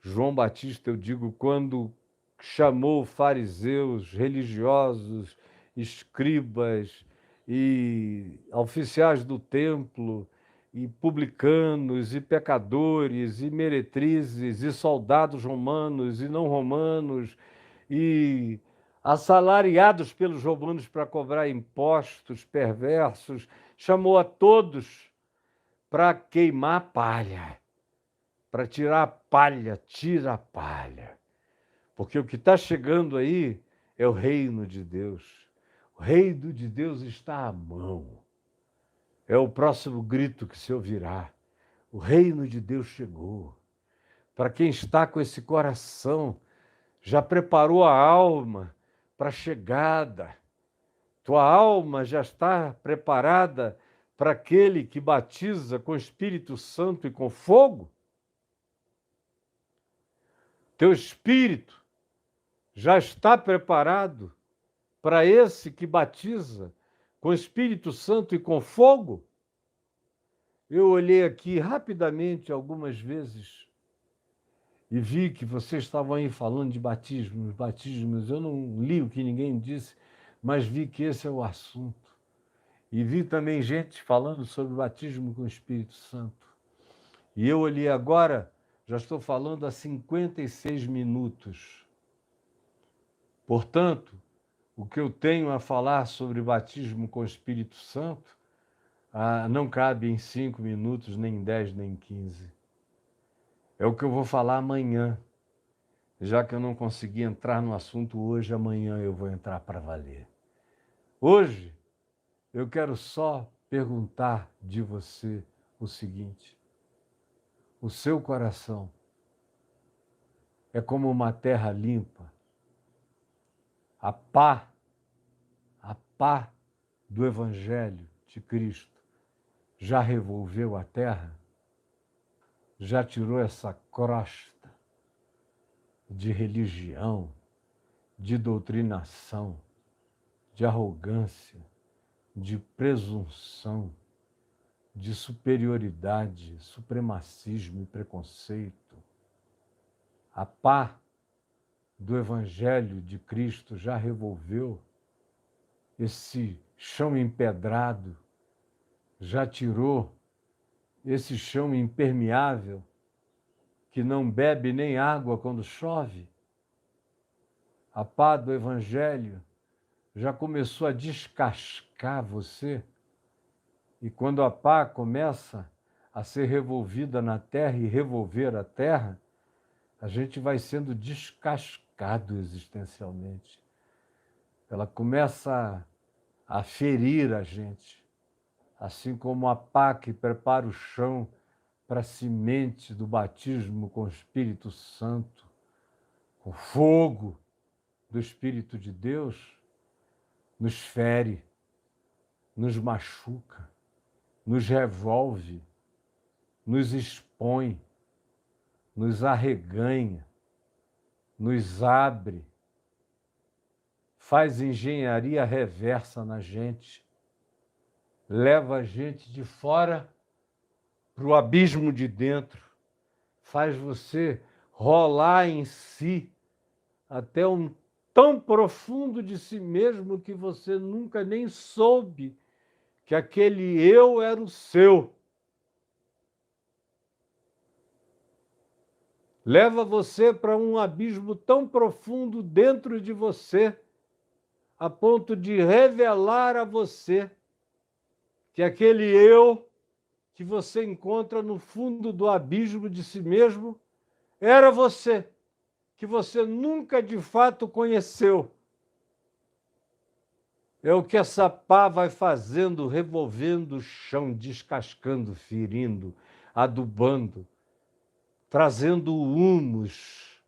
João Batista, eu digo, quando chamou fariseus, religiosos, escribas e oficiais do templo, e publicanos, e pecadores, e meretrizes, e soldados romanos e não romanos, e assalariados pelos romanos para cobrar impostos perversos, chamou a todos para queimar a palha, para tirar a palha, tira a palha. Porque o que está chegando aí é o reino de Deus. O reino de Deus está à mão. É o próximo grito que se ouvirá. O reino de Deus chegou. Para quem está com esse coração, já preparou a alma para a chegada. Tua alma já está preparada para aquele que batiza com Espírito Santo e com fogo? Teu espírito já está preparado para esse que batiza com Espírito Santo e com fogo? Eu olhei aqui rapidamente algumas vezes e vi que vocês estavam aí falando de batismos. Eu não li o que ninguém disse, mas vi que esse é o assunto. E vi também gente falando sobre batismo com o Espírito Santo. E eu olhei agora, já estou falando há 56 minutos. Portanto, o que eu tenho a falar sobre batismo com o Espírito Santo não cabe em 5 minutos, nem em 10, nem em 15. É o que eu vou falar amanhã. Já que eu não consegui entrar no assunto hoje, amanhã eu vou entrar para valer. Hoje, eu quero só perguntar de você o seguinte: o seu coração é como uma terra limpa? A pá do Evangelho de Cristo já revolveu a terra? Já tirou essa crosta de religião, de doutrinação, de arrogância, de presunção, de superioridade, supremacismo e preconceito? A pá do Evangelho de Cristo já revolveu esse chão empedrado, já tirou esse chão impermeável que não bebe nem água quando chove? A pá do Evangelho já começou a descascar você? E quando a pá começa a ser revolvida na terra e revolver a terra, a gente vai sendo descascado existencialmente. Ela começa a ferir a gente, assim como a pá que prepara o chão para a semente do batismo com o Espírito Santo, com fogo do Espírito de Deus, nos fere, nos machuca, nos revolve, nos expõe, nos arreganha, nos abre, faz engenharia reversa na gente, leva a gente de fora para o abismo de dentro, faz você rolar em si até um tão profundo de si mesmo que você nunca nem soube que aquele eu era o seu. Leva você para um abismo tão profundo dentro de você, a ponto de revelar a você que aquele eu que você encontra no fundo do abismo de si mesmo era você, que você nunca de fato conheceu. É o que essa pá vai fazendo, revolvendo o chão, descascando, ferindo, adubando, trazendo o humus,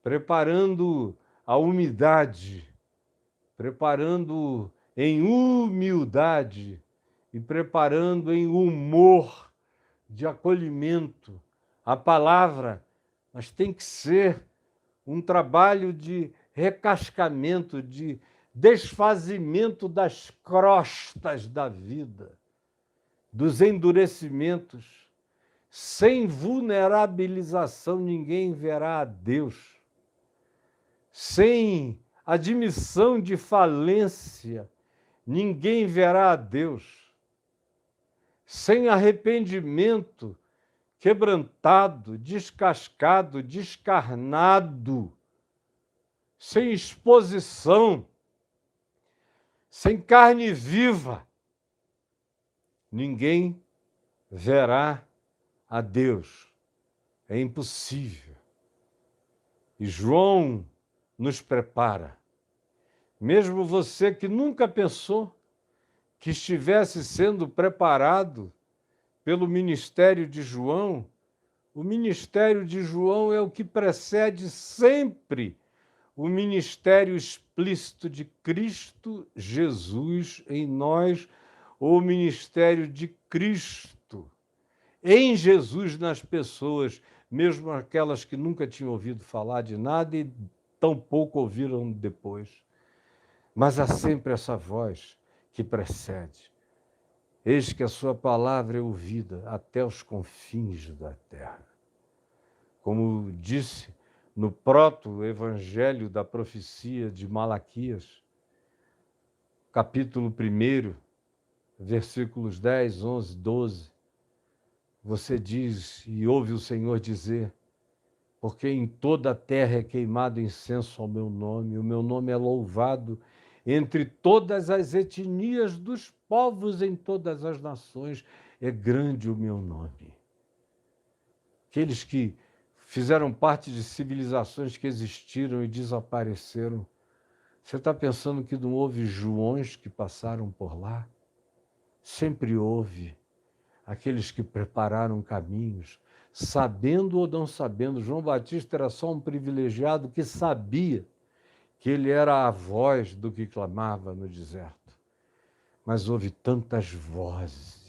preparando a umidade, preparando em humildade e preparando em humor de acolhimento a palavra, mas tem que ser um trabalho de recascamento, de desfazimento das crostas da vida, dos endurecimentos. Sem vulnerabilização ninguém verá a Deus. Sem admissão de falência ninguém verá a Deus. Sem arrependimento quebrantado, descascado, descarnado, sem exposição, sem carne viva, ninguém verá a Deus. É impossível. E João nos prepara. Mesmo você que nunca pensou que estivesse sendo preparado pelo ministério de João, o ministério de João é o que precede sempre o ministério explícito de Cristo Jesus em nós, ou o ministério de Cristo em Jesus nas pessoas, mesmo aquelas que nunca tinham ouvido falar de nada e tampouco ouviram depois. Mas há sempre essa voz que precede. Eis que a sua palavra é ouvida até os confins da terra. Como disse no proto-evangelho da profecia de Malaquias, capítulo 1, versículos 10, 11, 12, você diz e ouve o Senhor dizer: porque em toda a terra é queimado incenso ao meu nome, o meu nome é louvado entre todas as etnias dos povos em todas as nações, é grande o meu nome. Aqueles que fizeram parte de civilizações que existiram e desapareceram, você está pensando que não houve Joões que passaram por lá? Sempre houve aqueles que prepararam caminhos, sabendo ou não sabendo. João Batista era só um privilegiado que sabia que ele era a voz do que clamava no deserto. Mas houve tantas vozes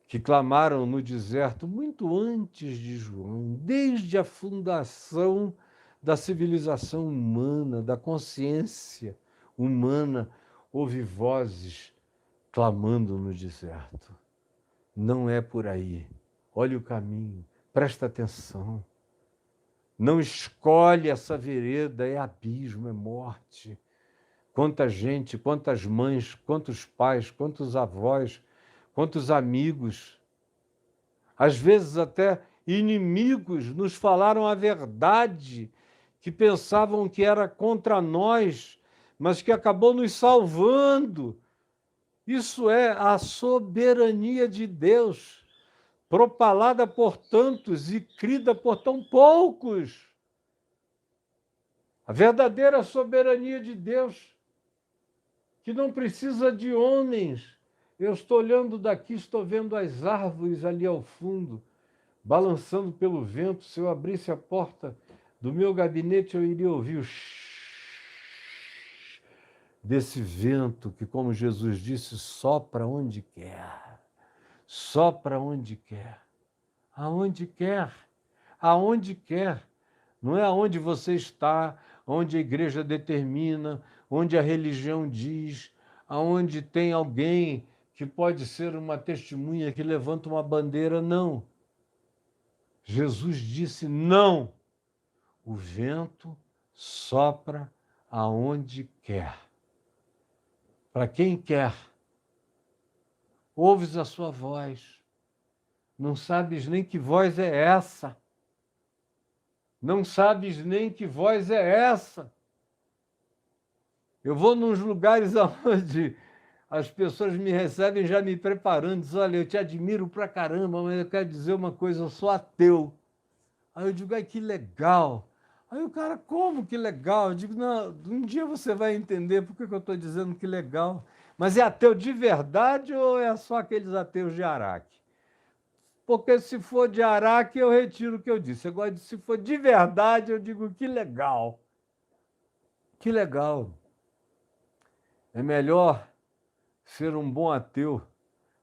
que clamaram no deserto muito antes de João, desde a fundação da civilização humana, da consciência humana, houve vozes clamando no deserto. Não é por aí. Olha o caminho, presta atenção. Não escolhe essa vereda, é abismo, é morte. Quanta gente, quantas mães, quantos pais, quantos avós, quantos amigos, às vezes até inimigos, nos falaram a verdade, que pensavam que era contra nós, mas que acabou nos salvando. Isso é a soberania de Deus, propalada por tantos e crida por tão poucos. A verdadeira soberania de Deus, que não precisa de homens. Eu estou olhando daqui, estou vendo as árvores ali ao fundo, balançando pelo vento. Se eu abrisse a porta do meu gabinete, eu iria ouvir o desse vento que, como Jesus disse, sopra onde quer. Sopra onde quer. Aonde quer. Aonde quer. Não é aonde você está, onde a igreja determina, onde a religião diz, aonde tem alguém que pode ser uma testemunha que levanta uma bandeira, não. Jesus disse não. O vento sopra aonde quer. Para quem quer. Ouves a sua voz. Não sabes nem que voz é essa. Não sabes nem que voz é essa. Eu vou nos lugares onde as pessoas me recebem já me preparando, dizem: olha, eu te admiro pra caramba, mas eu quero dizer uma coisa, eu sou ateu. Aí eu digo: ai, que legal. Aí o cara: como que legal? Eu digo: não, um dia você vai entender por que eu estou dizendo que legal. Mas é ateu de verdade ou é só aqueles ateus de Araque? Porque se for de Araque, eu retiro o que eu disse. Agora, se for de verdade, eu digo: que legal. Que legal. É melhor ser um bom ateu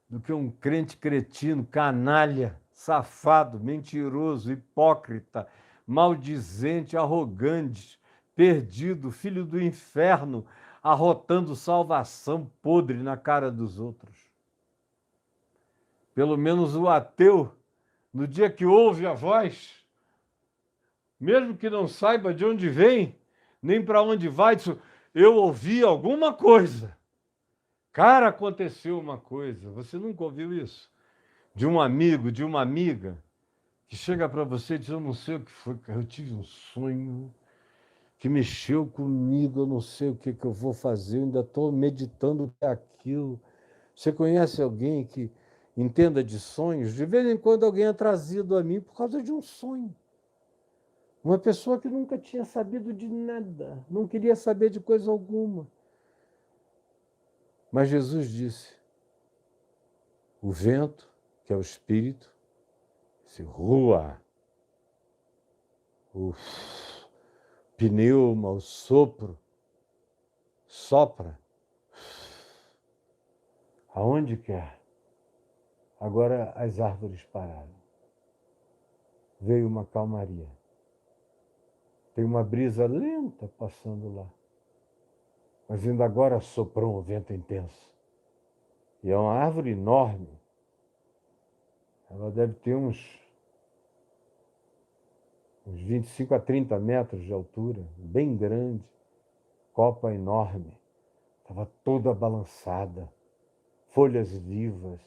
do que um crente cretino, canalha, safado, mentiroso, hipócrita, maldizente, arrogante, perdido, filho do inferno, arrotando salvação podre na cara dos outros. Pelo menos o ateu, no dia que ouve a voz, mesmo que não saiba de onde vem, nem para onde vai, diz: eu ouvi alguma coisa. Cara, aconteceu uma coisa. Você nunca ouviu isso? De um amigo, de uma amiga, que chega para você e diz: eu não sei o que foi, cara, eu tive um sonho que mexeu comigo, eu não sei o que eu vou fazer, eu ainda estou meditando aquilo. Você conhece alguém que entenda de sonhos? De vez em quando alguém é trazido a mim por causa de um sonho. Uma pessoa que nunca tinha sabido de nada, não queria saber de coisa alguma. Mas Jesus disse: o vento, que é o Espírito, se rua, o pneuma, o sopro, sopra, aonde quer. Agora as árvores pararam. Veio uma calmaria. Tem uma brisa lenta passando lá. Mas ainda agora soprou um vento intenso. E é uma árvore enorme. Ela deve ter uns 25 a 30 metros de altura, bem grande, copa enorme. Estava toda balançada, folhas vivas.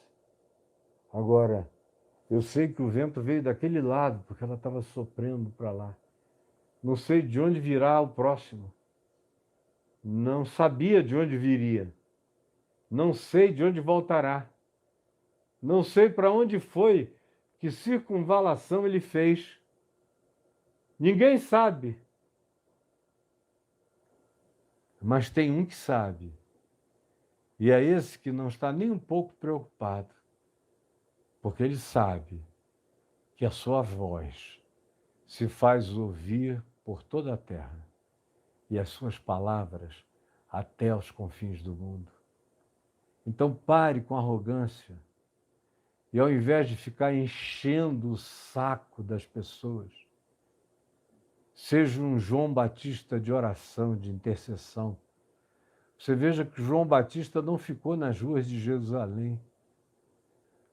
Agora, eu sei que o vento veio daquele lado, porque ela estava soprando para lá. Não sei de onde virá o próximo. Não sabia de onde viria. Não sei de onde voltará. Não sei para onde foi, que circunvalação ele fez. Ninguém sabe. Mas tem um que sabe. E é esse que não está nem um pouco preocupado. Porque ele sabe que a sua voz se faz ouvir por toda a terra e as suas palavras até os confins do mundo. Então pare com arrogância e, ao invés de ficar enchendo o saco das pessoas, seja um João Batista de oração, de intercessão. Você veja que João Batista não ficou nas ruas de Jerusalém.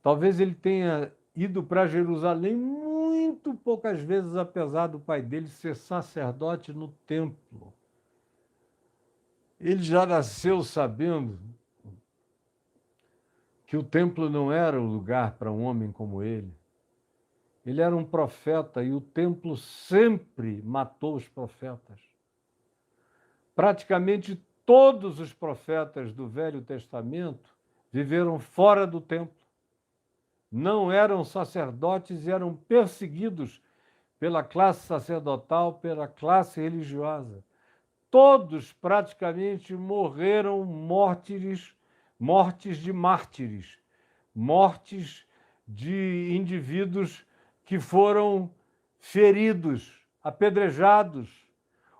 Talvez ele tenha ido para Jerusalém muito poucas vezes, apesar do pai dele ser sacerdote no templo. Ele já nasceu sabendo que o templo não era o lugar para um homem como ele. Ele era um profeta e o templo sempre matou os profetas. Praticamente todos os profetas do Velho Testamento viveram fora do templo. Não eram sacerdotes e eram perseguidos pela classe sacerdotal, pela classe religiosa. Todos praticamente morreram mortes de mártires, mortes de indivíduos que foram feridos, apedrejados.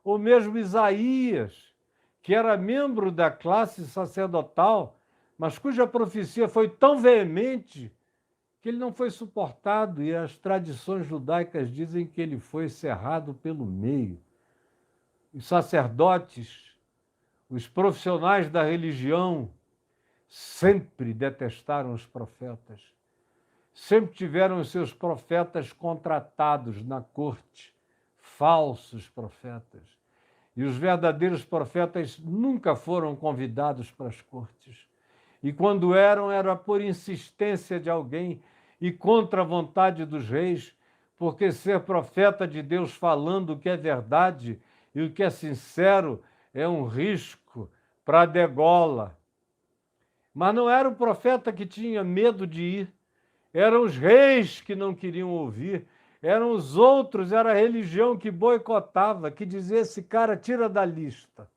Ou mesmo Isaías, que era membro da classe sacerdotal, mas cuja profecia foi tão veemente que ele não foi suportado, e as tradições judaicas dizem que ele foi cerrado pelo meio. Os sacerdotes, os profissionais da religião, sempre detestaram os profetas. Sempre tiveram os seus profetas contratados na corte, falsos profetas. E os verdadeiros profetas nunca foram convidados para as cortes. E quando eram, era por insistência de alguém e contra a vontade dos reis, porque ser profeta de Deus falando o que é verdade e o que é sincero é um risco para a degola. Mas não era o profeta que tinha medo de ir, eram os reis que não queriam ouvir, eram os outros, era a religião que boicotava, que dizia: esse cara tira da lista,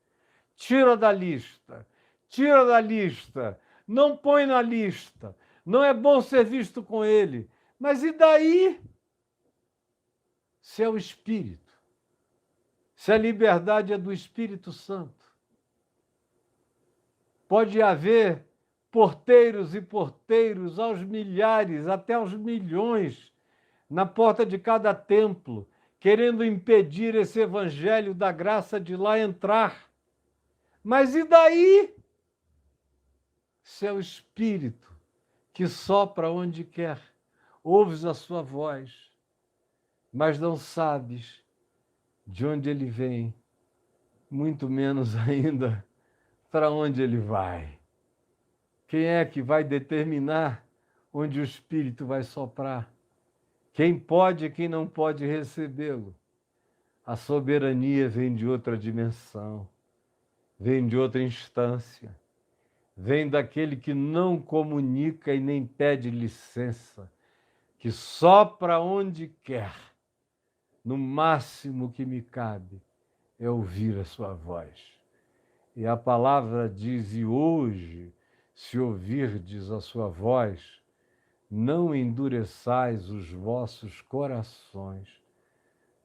tira da lista, tira da lista, não põe na lista, não é bom ser visto com ele. Mas e daí? Se é o Espírito, se a liberdade é do Espírito Santo, pode haver porteiros e porteiros aos milhares, até aos milhões, na porta de cada templo, querendo impedir esse evangelho da graça de lá entrar. Mas e daí? Se é o Espírito que sopra onde quer, ouves a sua voz, mas não sabes de onde ele vem, muito menos ainda para onde ele vai. Quem é que vai determinar onde o Espírito vai soprar? Quem pode e quem não pode recebê-lo? A soberania vem de outra dimensão, vem de outra instância, vem daquele que não comunica e nem pede licença, que sopra onde quer, no máximo que me cabe é ouvir a sua voz. E a palavra diz: e hoje, se ouvirdes a sua voz, não endureçais os vossos corações,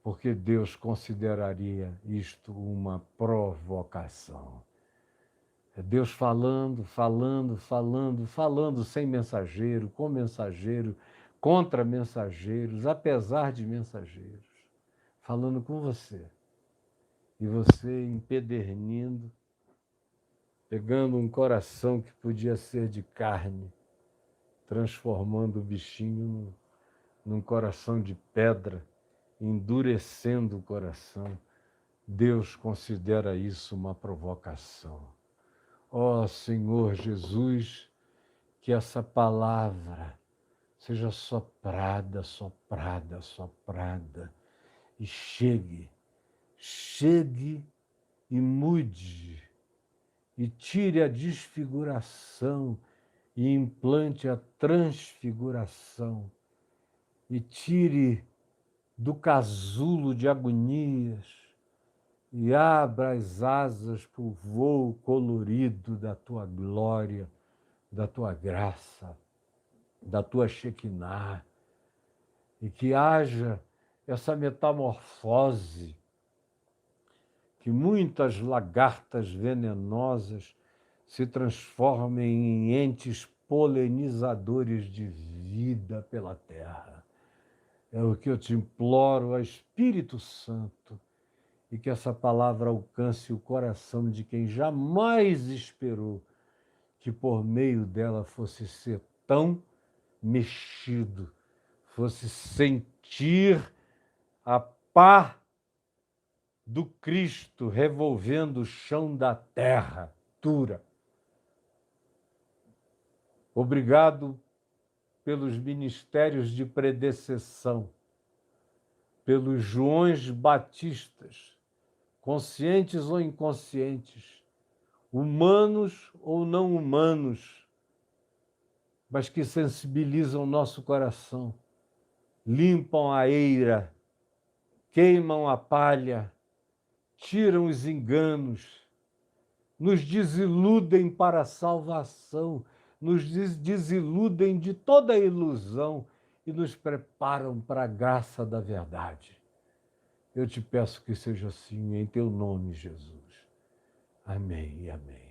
porque Deus consideraria isto uma provocação. É Deus falando, falando, falando, falando sem mensageiro, com mensageiro, contra mensageiros, apesar de mensageiros, falando com você. E você empedernindo, pegando um coração que podia ser de carne, transformando o bichinho num coração de pedra, endurecendo o coração. Deus considera isso uma provocação. Ó Senhor Jesus, que essa palavra seja soprada, soprada, soprada, e chegue e mude, e tire a desfiguração e implante a transfiguração, e tire do casulo de agonias e abra as asas para o voo colorido da tua glória, da tua graça, da tua Shekinah, e que haja essa metamorfose, que muitas lagartas venenosas se transformem em entes polinizadores de vida pela terra. É o que eu te imploro, ó Espírito Santo, e que essa palavra alcance o coração de quem jamais esperou que por meio dela fosse ser tão mexido, fosse sentir a pá do Cristo revolvendo o chão da terra dura. Obrigado pelos ministérios de predecessão, pelos Joões Batistas, conscientes ou inconscientes, humanos ou não humanos, mas que sensibilizam nosso coração, limpam a eira, queimam a palha, tiram os enganos, nos desiludem para a salvação, nos desiludem de toda a ilusão e nos preparam para a graça da verdade. Eu te peço que seja assim, em teu nome, Jesus. Amém e amém.